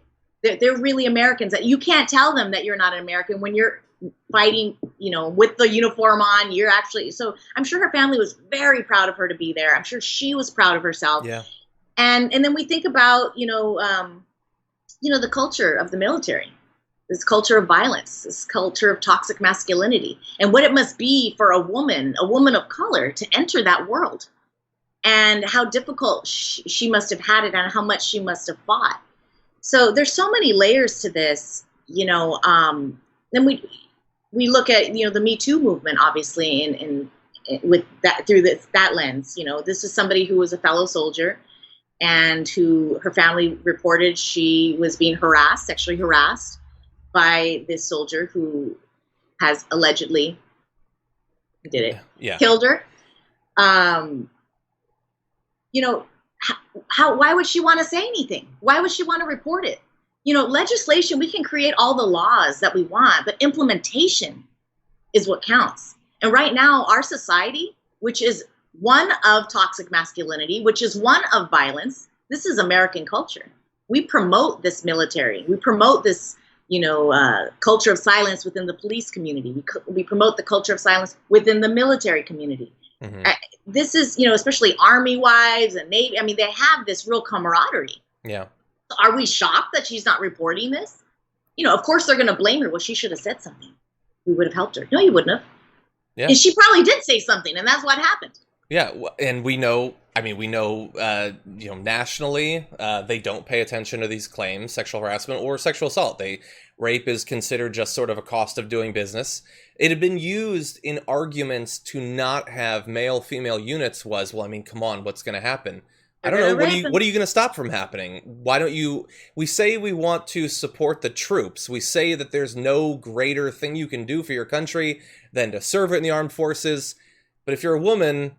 They're really Americans. That you can't tell them that you're not an American when you're fighting, you know, with the uniform on. You're actually, so I'm sure her family was very proud of her to be there. I'm sure she was proud of herself. Yeah. And then we think about, you know, the culture of the military, this culture of violence, this culture of toxic masculinity, and what it must be for a woman of color to enter that world, and how difficult she must have had it and how much she must have fought. So there's so many layers to this, you know. Then we look at, you know, the Me Too movement, obviously, in with that through that lens. You know, this is somebody who was a fellow soldier, and who her family reported she was being harassed, sexually harassed, by this soldier who has allegedly killed her. You know, why would she want to say anything? Why would she want to report it? You know, legislation, we can create all the laws that we want, but implementation is what counts. And right now, our society, which is one of toxic masculinity, which is one of violence, this is American culture. We promote this military. We promote this, you know, culture of silence within the police community. We promote the culture of silence within the military community. Mm-hmm. This is, you know, especially Army wives and Navy. I mean, they have this real camaraderie. Yeah. Are we shocked that she's not reporting this? You know, of course they're going to blame her. Well, she should have said something. We would have helped her. No, you wouldn't have. Yeah. And she probably did say something, and that's what happened. Yeah, and we know, you know, nationally, they don't pay attention to these claims, sexual harassment or sexual assault. Rape is considered just sort of a cost of doing business. It had been used in arguments to not have male-female units was, well, I mean, come on, what's going to happen? I don't know. What are you going to stop from happening? Why don't you? We say we want to support the troops. We say that there's no greater thing you can do for your country than to serve it in the armed forces. But if you're a woman,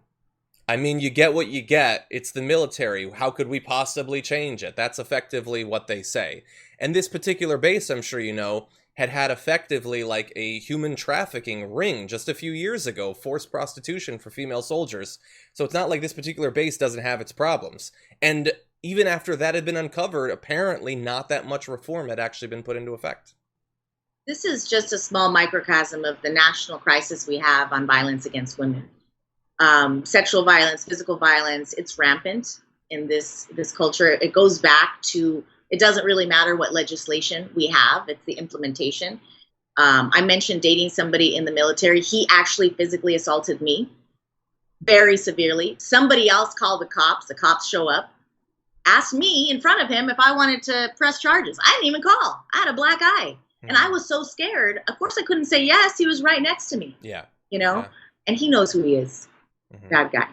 I mean, you get what you get. It's the military. How could we possibly change it? That's effectively what they say. And this particular base, I'm sure you know, had effectively like a human trafficking ring just a few years ago, forced prostitution for female soldiers. So it's not like this particular base doesn't have its problems. And even after that had been uncovered, apparently not that much reform had actually been put into effect. This is just a small microcosm of the national crisis we have on violence against women. Sexual violence, physical violence, it's rampant in this culture. It goes back to, it doesn't really matter what legislation we have, it's the implementation. I mentioned dating somebody in the military. He actually physically assaulted me very severely. Somebody else called the cops show up, asked me in front of him if I wanted to press charges. I didn't even call. I had a black eye. And I was so scared. Of course I couldn't say yes. He was right next to me. Yeah. You know, and he knows who he is. Bad guy.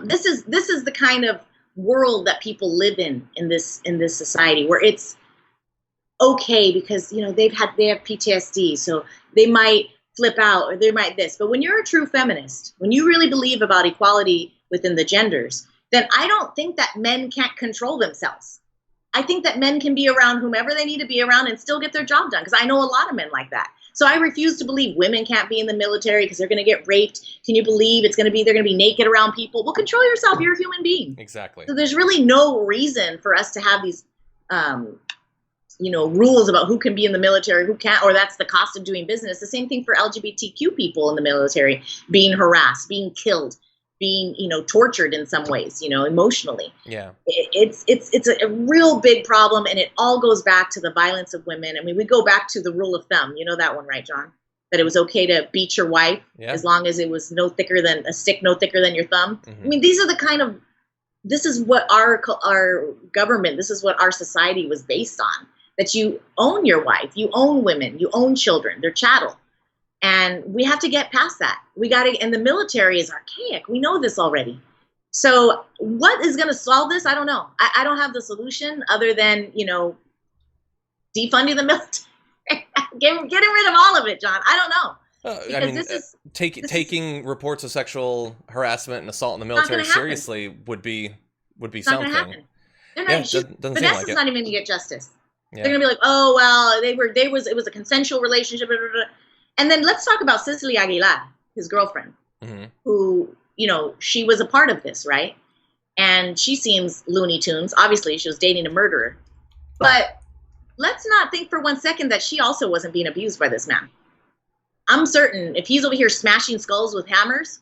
This is the kind of world that people live in this society, where it's okay because, you know, they have PTSD, so they might flip out or they might this. But when you're a true feminist, when you really believe about equality within the genders, then I don't think that men can't control themselves. I think that men can be around whomever they need to be around and still get their job done, because I know a lot of men like that. So I refuse to believe women can't be in the military because they're going to get raped. Can you believe they're going to be naked around people? Well, control yourself. You're a human being. Exactly. So there's really no reason for us to have these, rules about who can be in the military, who can't, or that's the cost of doing business. The same thing for LGBTQ people in the military, being harassed, being killed, being, tortured in some ways, emotionally. Yeah. It's a real big problem. And it all goes back to the violence of women. I mean, we go back to the rule of thumb. You know that one, right, John? That it was okay to beat your wife as long as it was no thicker than your thumb. Mm-hmm. I mean, these are this is what our government, this is what our society was based on, that you own your wife, you own women, you own children, they're chattel. And we have to get past that. And the military is archaic. We know this already. So what is going to solve this? I don't know. I don't have the solution other than, defunding the military. Getting rid of all of it, John. I don't know. Taking reports of sexual harassment and assault in the military seriously would be something. Vanessa's not even going to get justice. Yeah. They're going to be like, oh, well, it was a consensual relationship. Blah, blah, blah. And then let's talk about Cicely Aguilar, his girlfriend, mm-hmm. who, she was a part of this, right? And she seems Looney Tunes. Obviously, she was dating a murderer. But let's not think for 1 second that she also wasn't being abused by this man. I'm certain if he's over here smashing skulls with hammers,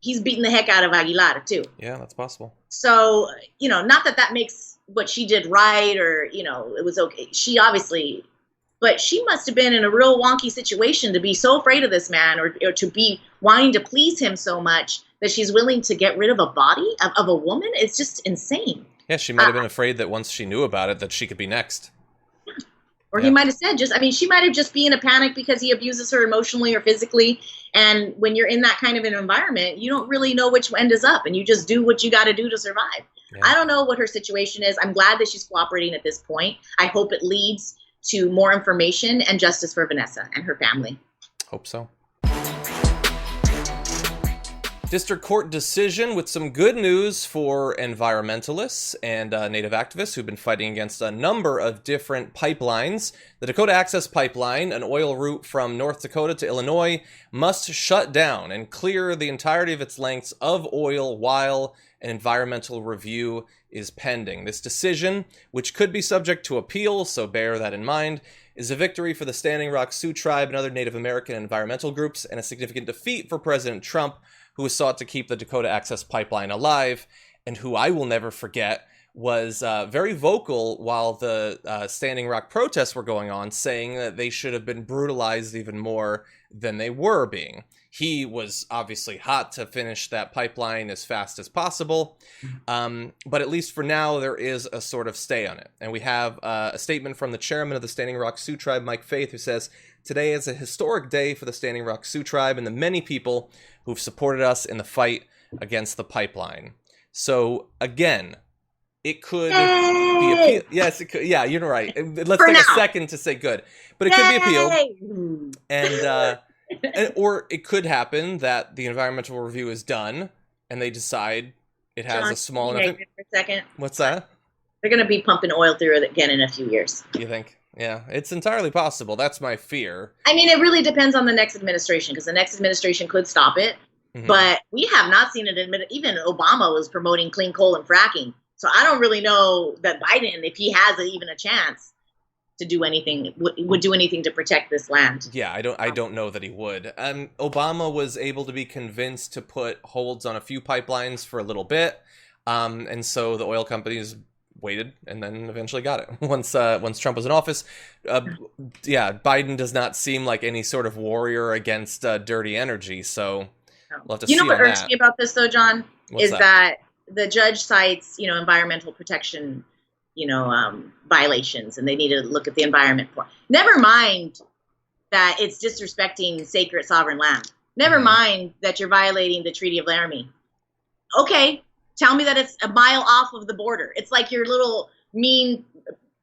he's beating the heck out of Aguilar, too. Yeah, that's possible. So, not that makes what she did right or, it was okay. But she must have been in a real wonky situation to be so afraid of this man or to be wanting to please him so much that she's willing to get rid of a body of a woman. It's just insane. Yeah, she might have been afraid that once she knew about it, that she could be next. Or he might have said she might have just been in a panic because he abuses her emotionally or physically. And when you're in that kind of an environment, you don't really know which end is up and you just do what you got to do to survive. Yeah. I don't know what her situation is. I'm glad that she's cooperating at this point. I hope it leads to more information and justice for Vanessa and her family. Hope so. District Court decision with some good news for environmentalists and Native activists who've been fighting against a number of different pipelines. The Dakota Access Pipeline, an oil route from North Dakota to Illinois, must shut down and clear the entirety of its lengths of oil while an environmental review is pending. This decision, which could be subject to appeal, so bear that in mind, is a victory for the Standing Rock Sioux Tribe and other Native American environmental groups and a significant defeat for President Trump, who has sought to keep the Dakota Access Pipeline alive, and who I will never forget was very vocal while the Standing Rock protests were going on, saying that they should have been brutalized even more than they were being. He was obviously hot to finish that pipeline as fast as possible, but at least for now, there is a sort of stay on it. And we have a statement from the chairman of the Standing Rock Sioux Tribe, Mike Faith, who says, "Today is a historic day for the Standing Rock Sioux Tribe and the many people who've supported us in the fight against the pipeline." So, again, it could be appealed. Yes, it could. Yeah, you're right. Let's take a second to say good. But it could be appealed. And or it could happen that the environmental review is done and they decide it has a small enough... For a second. What's that? They're going to be pumping oil through it again in a few years. You think? Yeah, it's entirely possible. That's my fear. I mean, it really depends on the next administration, because the next administration could stop it. Mm-hmm. But we have not seen it admitted. Even Obama was promoting clean coal and fracking. So I don't really know that Biden, if he has even a chance to do anything, would do anything to protect this land. Yeah, I don't know that he would. Obama was able to be convinced to put holds on a few pipelines for a little bit. And so the oil companies waited and then eventually got it once Trump was in office. Biden does not seem like any sort of warrior against dirty energy. So we'll have to see on that. You know what irks me about this though, John, is that the judge cites, environmental protection, violations, and they need to look at the environment for. Never mind that it's disrespecting sacred sovereign land. Never mind that you're violating the Treaty of Laramie. Okay, tell me that it's a mile off of the border. It's like your little mean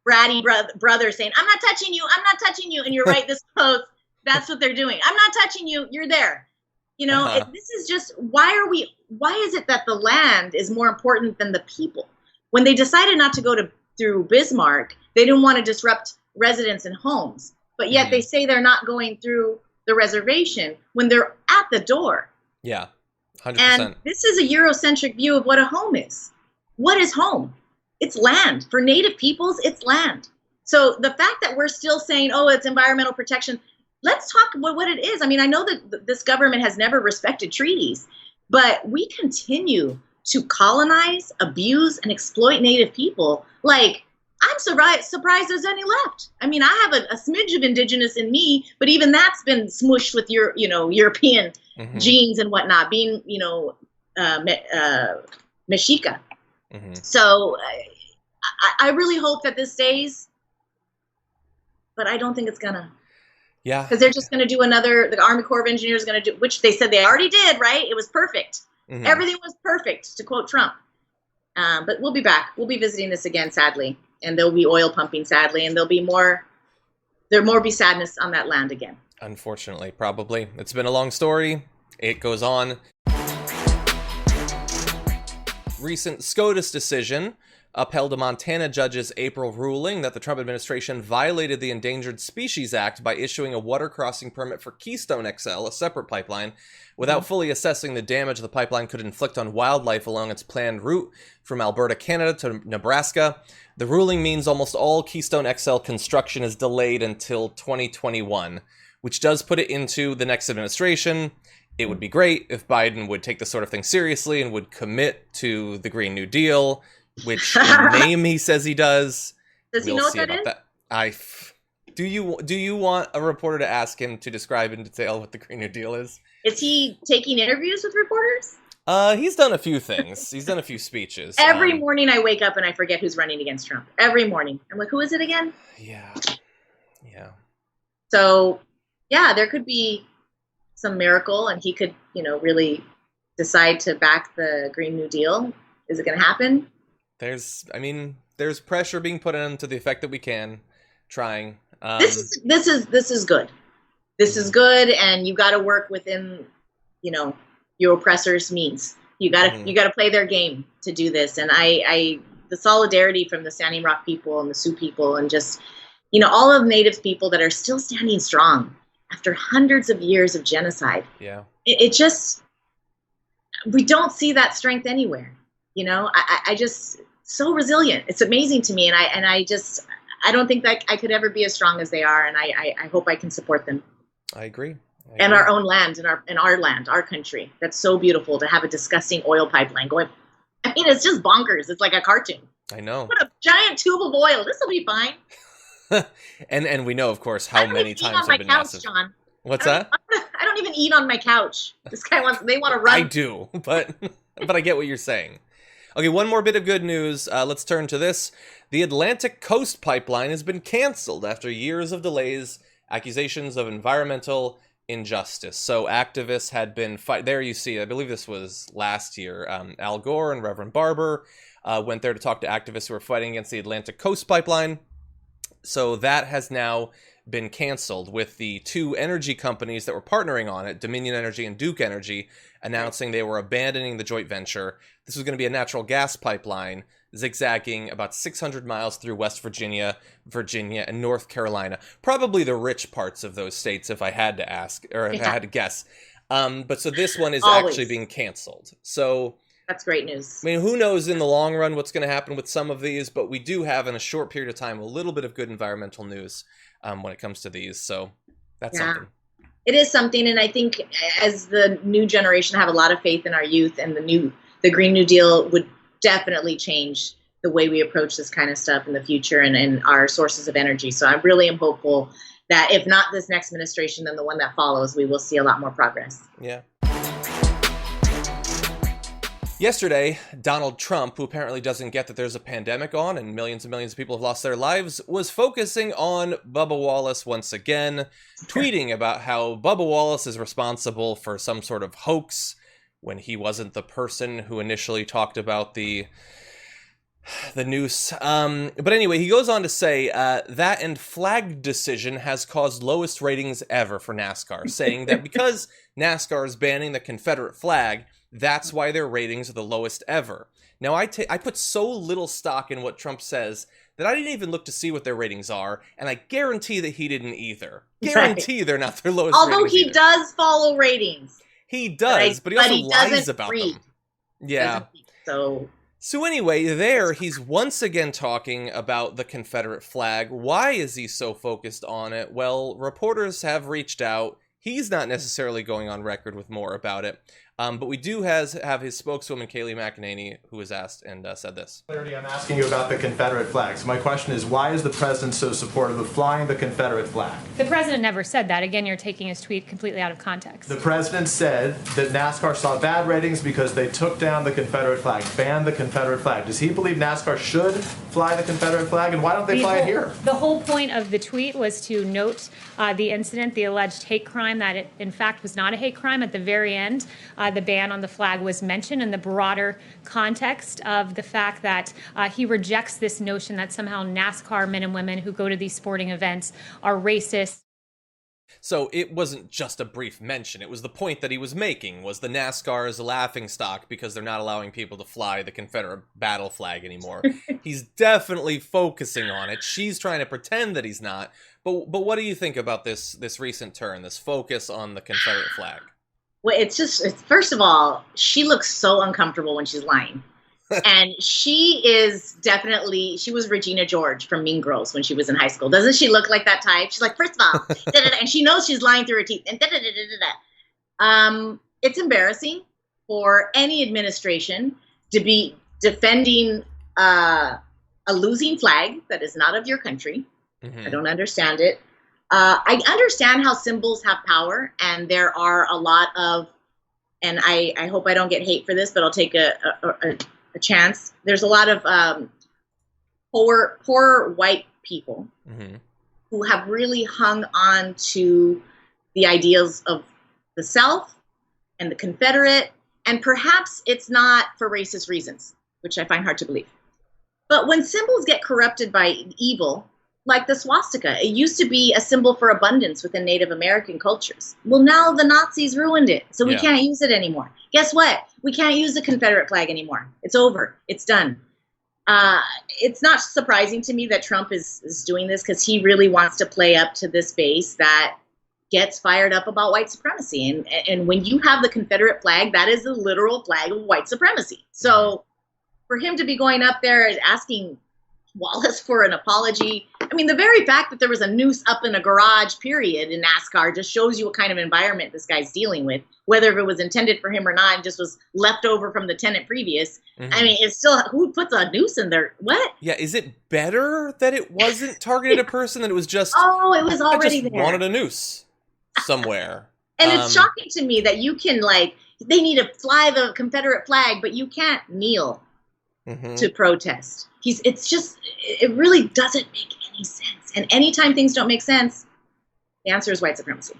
bratty brother saying, "I'm not touching you, I'm not touching you," and you're right this close. That's what they're doing. "I'm not touching you, you're there." This is just, why is it that the land is more important than the people? When they decided not to go through Bismarck, they didn't want to disrupt residents and homes. but yet they say they're not going through the reservation when they're at the door. Yeah, 100%. And this is a Eurocentric view of what a home is. What is home? It's land. For Native peoples, it's land. So the fact that we're still saying, oh, it's environmental protection, let's talk about what it is. I mean, I know that this government has never respected treaties, but we continue to colonize, abuse, and exploit Native people. Like, I'm surprised there's any left. I mean, I have a smidge of indigenous in me, but even that's been smushed with your, European genes and whatnot, being, Mexica. So I really hope that this stays, but I don't think it's gonna. Yeah. Because they're just gonna do the Army Corps of Engineers is gonna do, which they said they already did, right? It was perfect. Everything was perfect, to quote Trump. But we'll be back. We'll be visiting this again, sadly. And there'll be oil pumping, sadly. And there'll be sadness on that land again. Unfortunately, probably. It's been a long story. It goes on. Recent SCOTUS decision upheld a Montana judge's April ruling that the Trump administration violated the Endangered Species Act by issuing a water crossing permit for Keystone XL, a separate pipeline, without fully assessing the damage the pipeline could inflict on wildlife along its planned route from Alberta, Canada to Nebraska. The ruling means almost all Keystone XL construction is delayed until 2021, which does put it into the next administration. It would be great if Biden would take this sort of thing seriously and would commit to the Green New Deal, which in name he says he does. Does he know what that is? Do you want a reporter to ask him to describe in detail what the Green New Deal is? Is he taking interviews with reporters? He's done a few things. He's done a few speeches. Every morning I wake up and I forget who's running against Trump. Every morning. I'm like, who is it again? Yeah. So, yeah, there could be some miracle and he could, really decide to back the Green New Deal. Is it going to happen? There's pressure being put on to the effect that we can. Trying. This is good. This is good, and you got to work within, your oppressors' means. You got to play their game to do this. And the solidarity from the Standing Rock people and the Sioux people, and just, all of Native people that are still standing strong after hundreds of years of genocide. Yeah. It just, we don't see that strength anywhere. I just so resilient. It's amazing to me, and I don't think that I could ever be as strong as they are, and I hope I can support them. I agree. And our own land, and our land, our country. That's so beautiful to have a disgusting oil pipeline going. I mean, it's just bonkers. It's like a cartoon. I know. What a giant tube of oil. This will be fine. and we know, of course, how many times have been couch, massive. John. What's that? I don't even eat on my couch. They want to run. I do, but I get what you're saying. Okay, one more bit of good news. Let's turn to this. The Atlantic Coast Pipeline has been canceled after years of delays, accusations of environmental injustice. So activists had been there you see, I believe this was last year, Al Gore and Reverend Barber went there to talk to activists who were fighting against the Atlantic Coast Pipeline. So that has now been canceled, with the two energy companies that were partnering on it, Dominion Energy and Duke Energy, announcing they were abandoning the joint venture. This was going to be a natural gas pipeline zigzagging about 600 miles through West Virginia, and North Carolina. Probably the rich parts of those states, if I had to ask, or if I had to guess. But so this one is actually being canceled. So that's great news. I mean, who knows in the long run what's going to happen with some of these, but we do have in a short period of time a little bit of good environmental news when it comes to these. So that's something. It is something, and I think as the new generation have a lot of faith in our youth, and the Green New Deal would definitely change the way we approach this kind of stuff in the future, and our sources of energy. So I really am hopeful that if not this next administration, then the one that follows, we will see a lot more progress. Yeah. Yesterday, Donald Trump, who apparently doesn't get that there's a pandemic on and millions of people have lost their lives, was focusing on Bubba Wallace once again, tweeting about how Bubba Wallace is responsible for some sort of hoax when he wasn't the person who initially talked about the noose. But anyway, he goes on to say that and flag decision has caused lowest ratings ever for NASCAR, saying that because NASCAR is banning the Confederate flag, that's why their ratings are the lowest ever. Now, I put so little stock in what Trump says that I didn't even look to see what their ratings are, and I guarantee that he didn't either. Guarantee they're not their lowest Although ratings he either. does follow ratings. He does, but he also lies about read. them. Yeah. So anyway, he's once again talking about the Confederate flag. Why is he so focused on it? Well, reporters have reached out. He's not necessarily going on record with more about it. But we do have his spokeswoman, Kayleigh McEnany, who was asked and said this. I'm asking you about the Confederate flag. So my question is, why is the president so supportive of flying the Confederate flag? The president never said that. Again, you're taking his tweet completely out of context. The president said that NASCAR saw bad ratings because they took down the Confederate flag, banned the Confederate flag. Does he believe NASCAR should fly the Confederate flag, and why don't they fly it here? The whole point of the tweet was to note the incident, the alleged hate crime, that it in fact was not a hate crime. At the very end, the ban on the flag was mentioned in the broader context of the fact that he rejects this notion that somehow NASCAR men and women who go to these sporting events are racist. So it wasn't just a brief mention. It was the point that he was making, was the NASCAR is a laughingstock because they're not allowing people to fly the Confederate battle flag anymore. He's definitely focusing on it. She's trying to pretend that he's not. But what do you think about this recent turn, this focus on the Confederate flag? Well, first of all, she looks so uncomfortable when she's lying. And she was Regina George from Mean Girls when she was in high school. Doesn't she look like that type? She's like, first of all, and she knows she's lying through her teeth. And it's embarrassing for any administration to be defending a losing flag that is not of your country. Mm-hmm. I don't understand it. I understand how symbols have power, and there are a lot of, and I hope I don't get hate for this, but I'll take a chance. There's a lot of poor white people mm-hmm. who have really hung on to the ideals of the South and the Confederate, and perhaps it's not for racist reasons, which I find hard to believe. But when symbols get corrupted by evil, like the swastika, it used to be a symbol for abundance within Native American cultures. Well, now the Nazis ruined it, so we can't use it anymore. Guess what? We can't use the Confederate flag anymore. It's over. It's done. It's not surprising to me that Trump is doing this because he really wants to play up to this base that gets fired up about white supremacy. And when you have the Confederate flag, that is the literal flag of white supremacy. So for him to be going up there and asking Wallace for an apology. I mean, the very fact that there was a noose up in a garage, period, in NASCAR just shows you what kind of environment this guy's dealing with, whether it was intended for him or not, and just was left over from the tenant previous. Mm-hmm. I mean, it's still, who puts a noose in there? What? Yeah, is it better that it wasn't targeted at a person, that it was just, it was already there. Wanted a noose somewhere. And it's shocking to me that you can, they need to fly the Confederate flag, but you can't kneel mm-hmm. to protest. It really doesn't make any sense. And anytime things don't make sense, the answer is white supremacy.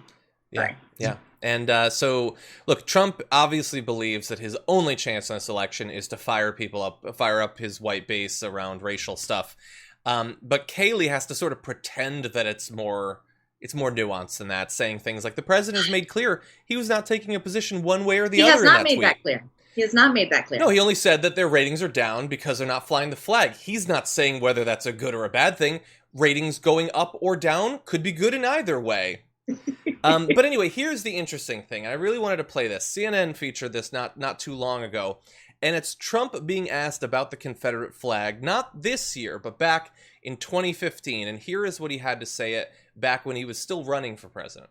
Yeah, right. Yeah. And so, look, Trump obviously believes that his only chance in this election is to fire up his white base around racial stuff. But Kayleigh has to sort of pretend that it's more nuanced than that, saying things like the president has made clear he was not taking a position one way or the other. He has not made that clear. He has not made that clear. No, he only said that their ratings are down because they're not flying the flag. He's not saying whether that's a good or a bad thing. Ratings going up or down could be good in either way. But anyway, here's the interesting thing. I really wanted to play this. CNN featured this not too long ago. And it's Trump being asked about the Confederate flag, not this year, but back in 2015. And here is what he had to say it back when he was still running for president.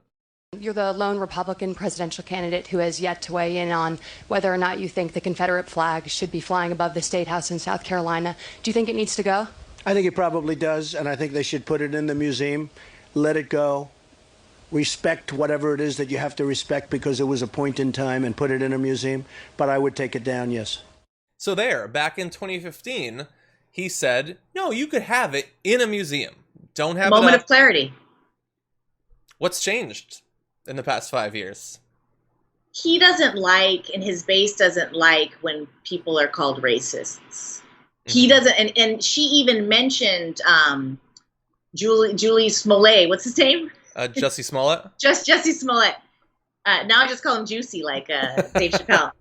You're the lone Republican presidential candidate who has yet to weigh in on whether or not you think the Confederate flag should be flying above the State House in South Carolina. Do you think it needs to go? I think it probably does, and I think they should put it in the museum, let it go, respect whatever it is that you have to respect because it was a point in time, and put it in a museum. But I would take it down, yes. So back in 2015, he said, no, you could have it in a museum. Don't have moment of clarity. What's changed in the past 5 years? He doesn't like, and his base doesn't like, when people are called racists. Mm-hmm. He doesn't, and she even mentioned Julie Smollett. What's his name? Jussie Smollett. Jussie Smollett. Now I just call him Juicy, like Dave Chappelle.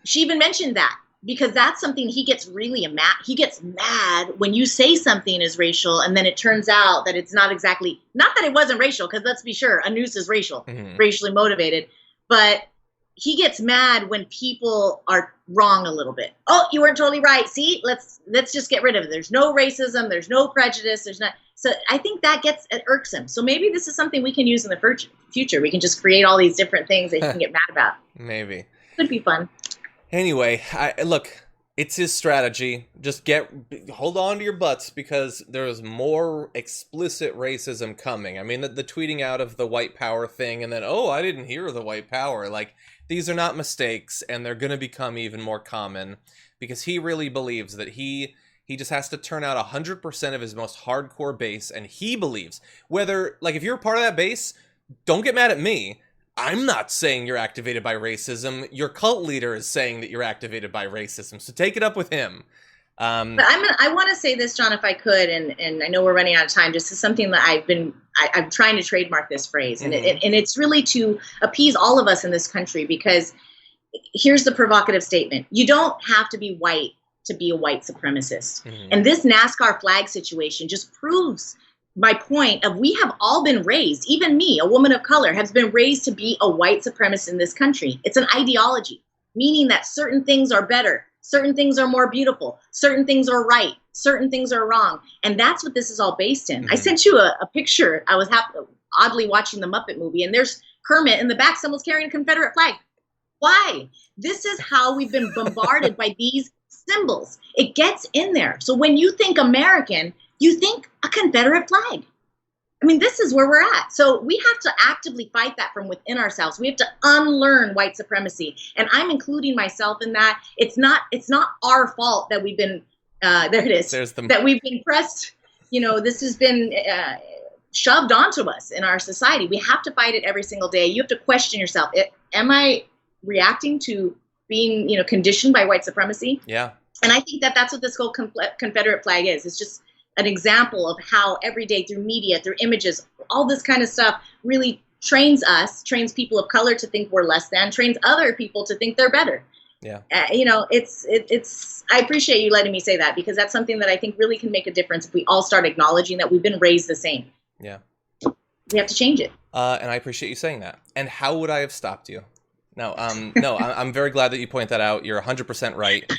She even mentioned that. because that's something he gets really mad. He gets mad when you say something is racial, and then it turns out that it's not exactly, not that it wasn't racial, because let's be sure, a noose is racial, racially motivated, but he gets mad when people are wrong a little bit. Oh, you weren't totally right. See, let's just get rid of it. There's no racism. There's no prejudice. There's not. So I think that it irks him. So maybe this is something we can use in the future. We can just create all these different things that he can get mad about. Maybe. Could be fun. Anyway, look, it's his strategy. Just hold on to your butts, because there's more explicit racism coming. I mean, the tweeting out of the white power thing, and then, oh, I didn't hear the white power. Like, these are not mistakes, and they're going to become even more common, because he really believes that he just has to turn out 100% of his most hardcore base, and he believes, whether, like, if you're a part of that base, don't get mad at me. I'm not saying you're activated by racism. Your cult leader is saying that you're activated by racism, so take it up with him. But I want to say this, John, if I could, and I know we're running out of time. This is something that I'm trying to trademark this phrase, and it's really to appease all of us in this country, because here's the provocative statement: you don't have to be white to be a white supremacist. And this NASCAR flag situation just proves my point of, we have all been raised, even me, a woman of color, has been raised to be a white supremacist in this country. It's an ideology, meaning that certain things are better, certain things are more beautiful, certain things are right, certain things are wrong. And that's what this is all based in. I sent you a picture. I was oddly watching the Muppet movie, and there's Kermit in the back. Someone's carrying a Confederate flag. Why? This is how we've been bombarded by these symbols. It gets in there. So when you think American, you think a Confederate flag. I mean, this is where we're at. So we have to actively fight that from within ourselves. We have to unlearn white supremacy. And I'm including myself in that. It's not our fault that we've been, there it is, that we've been pressed. This has been shoved onto us in our society. We have to fight it every single day. You have to question yourself. Am I reacting to being, conditioned by white supremacy? Yeah. And I think that that's what this whole Confederate flag is. It's just an example of how every day, through media, through images, all this kind of stuff really trains people of color to think we're less than, trains other people to think they're better. Yeah. It's I appreciate you letting me say that, because that's something that I think really can make a difference if we all start acknowledging that we've been raised the same. Yeah. We have to change it. And I appreciate you saying that. And how would I have stopped you? No, I'm very glad that you point that out. You're 100% right.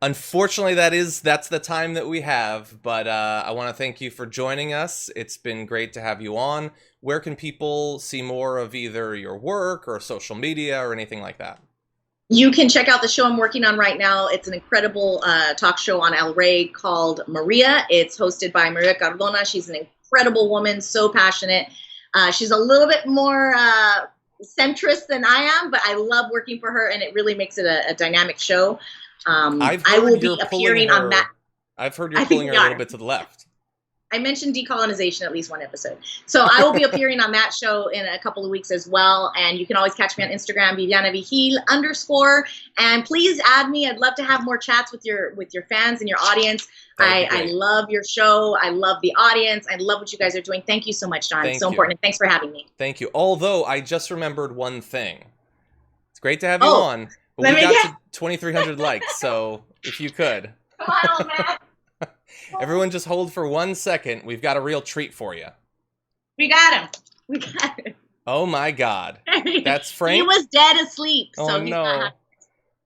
Unfortunately, that's the time that we have, but I want to thank you for joining us. It's been great to have you on. Where can people see more of either your work or social media or anything like that? You can check out the show I'm working on right now. It's an incredible talk show on El Rey called Maria. It's hosted by Maria Cardona. She's an incredible woman, so passionate. She's a little bit more centrist than I am, but I love working for her, and it really makes it a dynamic show. I will be appearing on that. I've heard you're pulling her a little bit to the left. I mentioned decolonization at least one episode. So I will be appearing on that show in a couple of weeks as well. And you can always catch me on Instagram, Viviana Vigil _. And please add me. I'd love to have more chats with your fans and your audience. I love your show. I love the audience. I love what you guys are doing. Thank you so much, John. It's so important. And thanks for having me. Thank you. Although I just remembered one thing. It's great to have you on. But we got to 2,300 likes, so if you could. Come on, man. Everyone just hold for 1 second. We've got a real treat for you. We got him. Oh, my God. That's Frank? He was dead asleep. Oh, so no.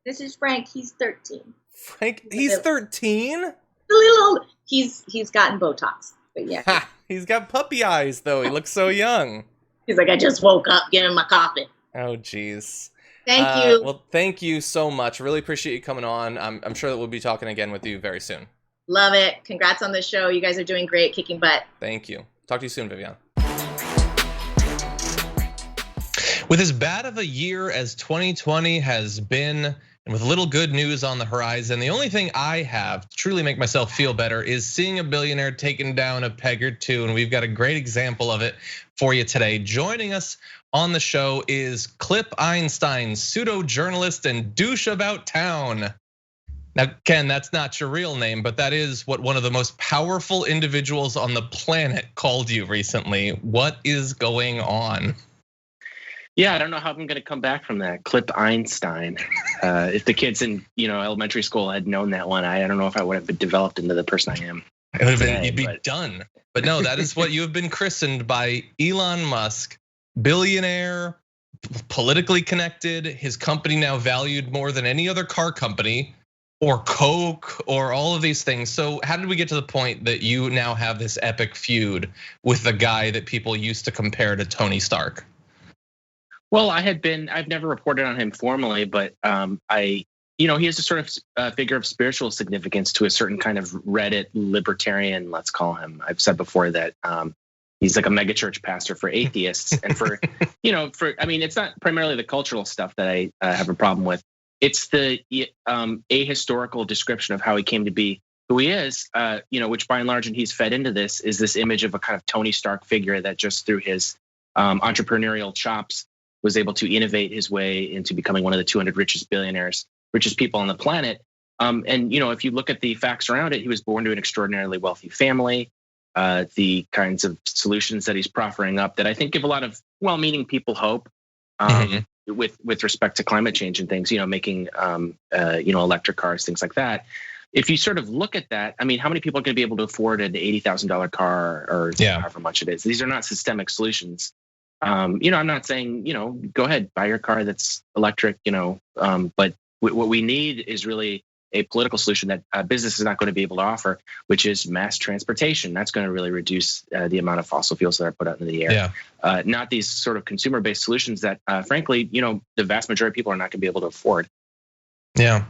This is Frank. He's 13. Frank? He's 13? A little. He's gotten Botox. But yeah. Ha! He's got puppy eyes, though. He looks so young. He's like, I just woke up. Give him my coffee. Oh, jeez. Thank you. Well, thank you so much. Really appreciate you coming on. I'm sure that we'll be talking again with you very soon. Love it. Congrats on the show. You guys are doing great, kicking butt. Thank you. Talk to you soon, Viviana. With as bad of a year as 2020 has been, and with little good news on the horizon, the only thing I have to truly make myself feel better is seeing a billionaire taking down a peg or two, and we've got a great example of it for you today. Joining us on the show is Klippenstein, pseudo-journalist and douche about town. Now, Ken, that's not your real name, but that is what one of the most powerful individuals on the planet called you recently. What is going on? Yeah, I don't know how I'm going to come back from that. Klippenstein. If the kids in elementary school had known that one, I don't know if I would have developed into the person I am. It would have been, you'd be done. But no, that is what you have been christened by Elon Musk, billionaire, politically connected. His company now valued more than any other car company, or Coke, or all of these things. So how did we get to the point that you now have this epic feud with the guy that people used to compare to Tony Stark? Well, I've never reported on him formally, but he is a sort of figure of spiritual significance to a certain kind of Reddit libertarian, let's call him. I've said before that he's like a megachurch pastor for atheists, and it's not primarily the cultural stuff that I have a problem with. It's the ahistorical description of how he came to be who he is, which by and large, and he's fed into this, is this image of a kind of Tony Stark figure that just through his entrepreneurial chops was able to innovate his way into becoming one of the 200 richest people on the planet. And if you look at the facts around it, he was born to an extraordinarily wealthy family. The kinds of solutions that he's proffering up that I think give a lot of well-meaning people hope with respect to climate change and things, making electric cars, things like that. If you sort of look at that, I mean, how many people are going to be able to afford an $80,000 car or however much it is? These are not systemic solutions. I'm not saying, go ahead, buy your car that's electric, but what we need is really a political solution that business is not going to be able to offer, which is mass transportation. That's going to really reduce the amount of fossil fuels that are put out into the air. Not these sort of consumer-based solutions that, frankly, the vast majority of people are not going to be able to afford. Yeah,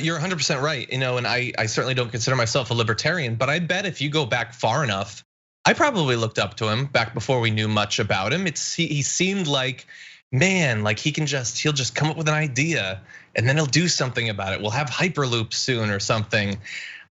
you're 100% right. And I certainly don't consider myself a libertarian, but I bet if you go back far enough, I probably looked up to him back before we knew much about him. He seemed like, man, like he'll just come up with an idea and then he'll do something about it. We'll have Hyperloop soon or something.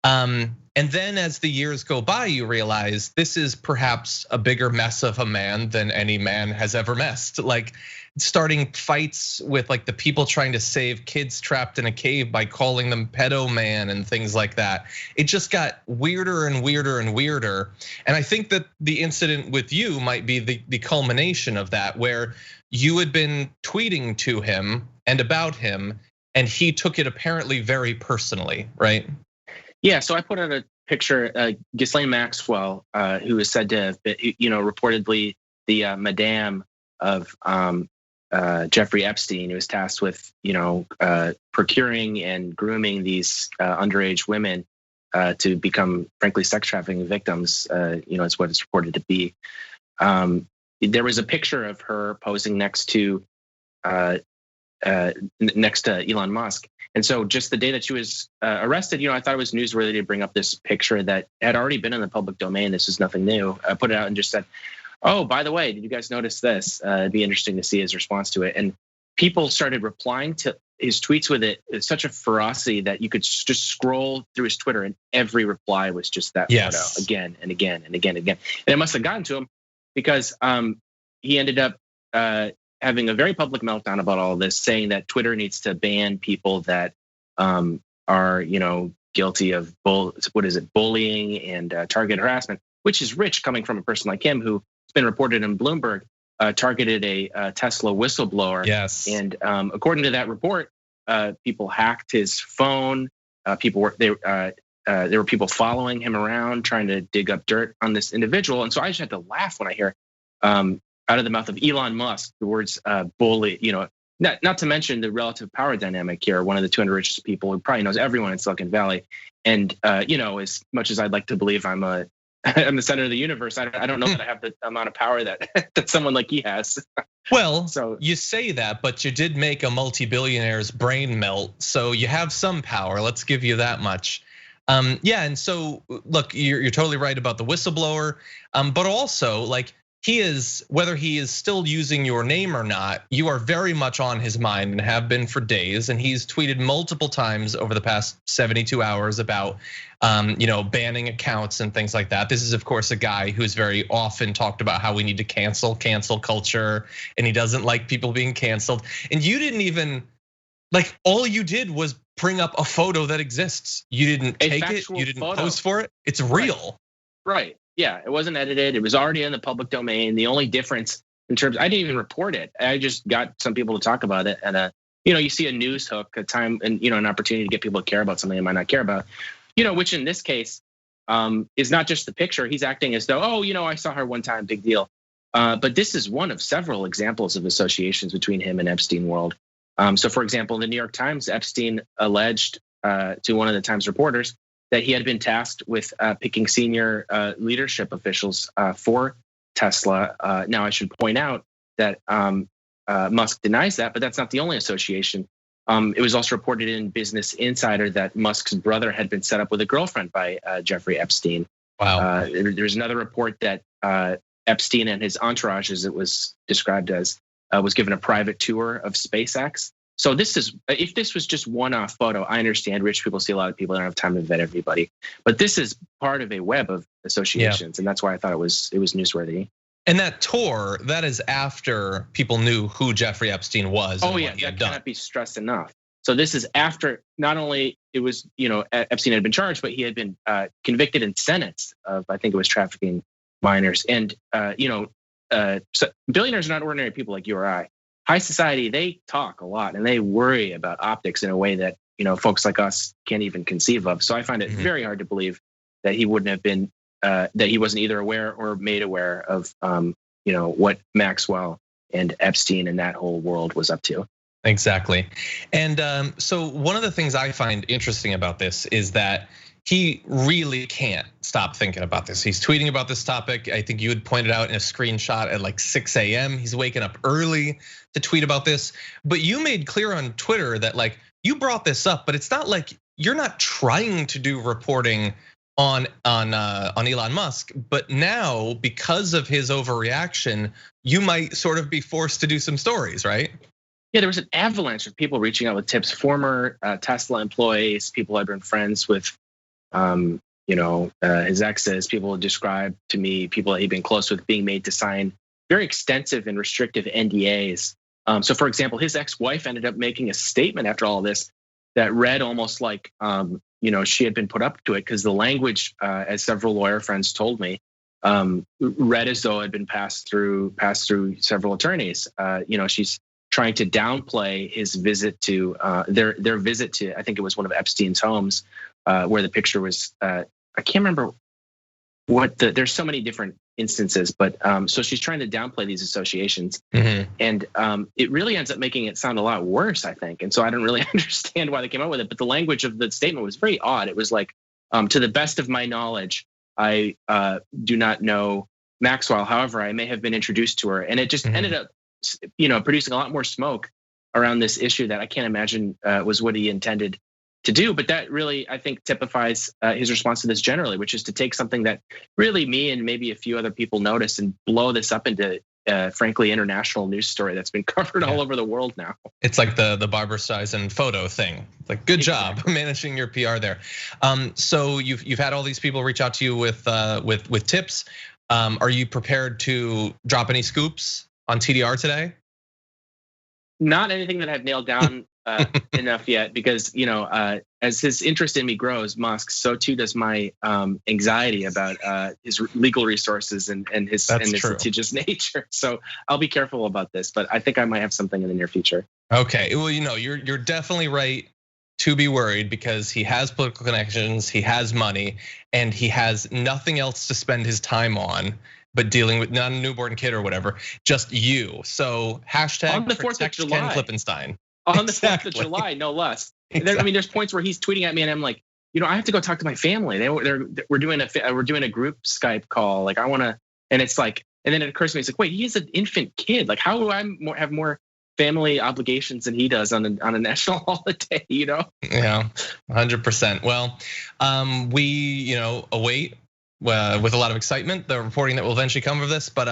And then as the years go by, you realize this is perhaps a bigger mess of a man than any man has ever messed. Like starting fights with like the people trying to save kids trapped in a cave by calling them pedo man and things like that. It just got weirder and weirder and weirder. And I think that the incident with you might be the culmination of that, where you had been tweeting to him and about him, and he took it apparently very personally, right? Yeah, so I put out a picture, Ghislaine Maxwell, who is said to have been, reportedly the madame of Jeffrey Epstein, who was tasked with, procuring and grooming these underage women to become, frankly, sex trafficking victims. It's what it's reported to be. There was a picture of her posing next to Elon Musk. And so just the day that she was arrested, I thought it was newsworthy to bring up this picture that had already been in the public domain. This is nothing new. I put it out and just said, oh, by the way, did you guys notice this? It'd be interesting to see his response to it. And people started replying to his tweets with it. It's such a ferocity that you could just scroll through his Twitter and every reply was just that photo again and again and again and again. And it must have gotten to him because he ended up having a very public meltdown about all of this, saying that Twitter needs to ban people that are, guilty of bullying and targeted harassment, which is rich coming from a person like him who's been reported in Bloomberg targeted a Tesla whistleblower. Yes. And according to that report, people hacked his phone. There were people following him around trying to dig up dirt on this individual. And so I just had to laugh when I hear out of the mouth of Elon Musk the words bully, not to mention the relative power dynamic here, one of the 200 richest people who probably knows everyone in Silicon Valley. And as much as I'd like to believe I'm the center of the universe, I don't know that I have the amount of power that someone like he has. Well, so you say that, but you did make a multi-billionaire's brain melt, so you have some power. Let's give you that much. Yeah, and so look, you're totally right about the whistleblower, but also like he is, whether he is still using your name or not, you are very much on his mind and have been for days. And he's tweeted multiple times over the past 72 hours about, banning accounts and things like that. This is, of course, a guy who's very often talked about how we need to cancel culture, and he doesn't like people being canceled. And you didn't even, like, all you did was bring up a photo that exists. You didn't take it, you didn't post for it. It's real. Right. Yeah, it wasn't edited. It was already in the public domain. The only difference in terms. I didn't even report it. I just got some people to talk about it, and you see a news hook, a time, and an opportunity to get people to care about something they might not care about. Which in this case is not just the picture. He's acting as though, I saw her one time, big deal. But this is one of several examples of associations between him and Epstein world. So, for example, in the New York Times, Epstein alleged to one of the Times reporters that he had been tasked with picking senior leadership officials for Tesla. Now, I should point out that Musk denies that, but that's not the only association. It was also reported in Business Insider that Musk's brother had been set up with a girlfriend by Jeffrey Epstein. Wow. There's another report that Epstein and his entourage, as it was described as, was given a private tour of SpaceX. So if this was just one-off photo, I understand rich people see a lot of people, they don't have time to vet everybody. But this is part of a web of associations, and that's why I thought it was newsworthy. And that tour, that is after people knew who Jeffrey Epstein was. Oh yeah, that cannot be stressed enough. So this is after not only it was, Epstein had been charged, but he had been convicted and sentenced of, I think it was trafficking minors. And so billionaires are not ordinary people like you or I. High society, they talk a lot and they worry about optics in a way that folks like us can't even conceive of. So I find it very hard to believe that he wouldn't have been that he wasn't either aware or made aware of what Maxwell and Epstein and that whole world was up to. Exactly. And so one of the things I find interesting about this is that he really can't stop thinking about this. He's tweeting about this topic. I think you had pointed out in a screenshot at like 6 a.m. He's waking up early to tweet about this. But you made clear on Twitter that like you brought this up, but it's not like you're not trying to do reporting on Elon Musk. But now, because of his overreaction, you might sort of be forced to do some stories, right? Yeah, there was an avalanche of people reaching out with tips. Former Tesla employees, people I've been friends with. His exes, people described to me, people that he'd been close with, being made to sign very extensive and restrictive NDAs. So for example, his ex-wife ended up making a statement after all of this that read almost like, she had been put up to it because the language, as several lawyer friends told me, read as though it had been passed through several attorneys. She's trying to downplay his visit to their visit to, I think it was one of Epstein's homes, where the picture was, I can't remember there's so many different instances, but so she's trying to downplay these associations. And it really ends up making it sound a lot worse, I think. And so I don't really understand why they came up with it, but the language of the statement was very odd. It was like, to the best of my knowledge, I do not know Maxwell. However, I may have been introduced to her. And it just ended up, producing a lot more smoke around this issue that I can't imagine was what he intended to do. But that really, I think, typifies his response to this generally, which is to take something that really me and maybe a few other people notice and blow this up into, frankly, international news story that's been covered all over the world now. It's like the Barbra Streisand photo thing. Like, good job managing your PR there. So you've had all these people reach out to you with tips. Are you prepared to drop any scoops on TDR today? Not anything that I've nailed down enough yet, because as his interest in me grows, Musk, so too does my anxiety about his legal resources and his litigious nature. So I'll be careful about this, but I think I might have something in the near future. Okay, well, you're definitely right to be worried, because he has political connections, he has money, and he has nothing else to spend his time on but dealing with not a newborn kid or whatever, just you. So hashtag on the 4th of July, Klippenstein. On the 4th of July, no less. Exactly. I mean, there's points where he's tweeting at me, and I'm like, I have to go talk to my family. We're doing a group Skype call. Like, I want to, and it's like, and then it occurs to me, it's like, wait, he is an infant kid. Like, how do I have more family obligations than he does on a national holiday? Yeah, 100%. Well, we await with a lot of excitement the reporting that will eventually come of this, but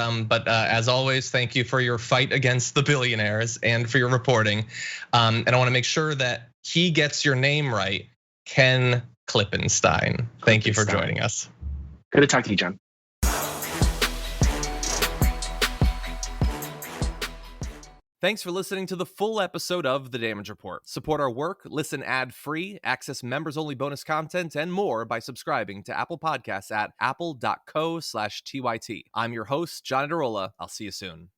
as always, thank you for your fight against the billionaires and for your reporting. And I want to make sure that he gets your name right, Ken Klippenstein. Thank you for joining us. Good to talk to you, John. Thanks for listening to the full episode of The Damage Report. Support our work, listen ad-free, access members-only bonus content, and more by subscribing to Apple Podcasts at apple.co/TYT. I'm your host, John Adarola. I'll see you soon.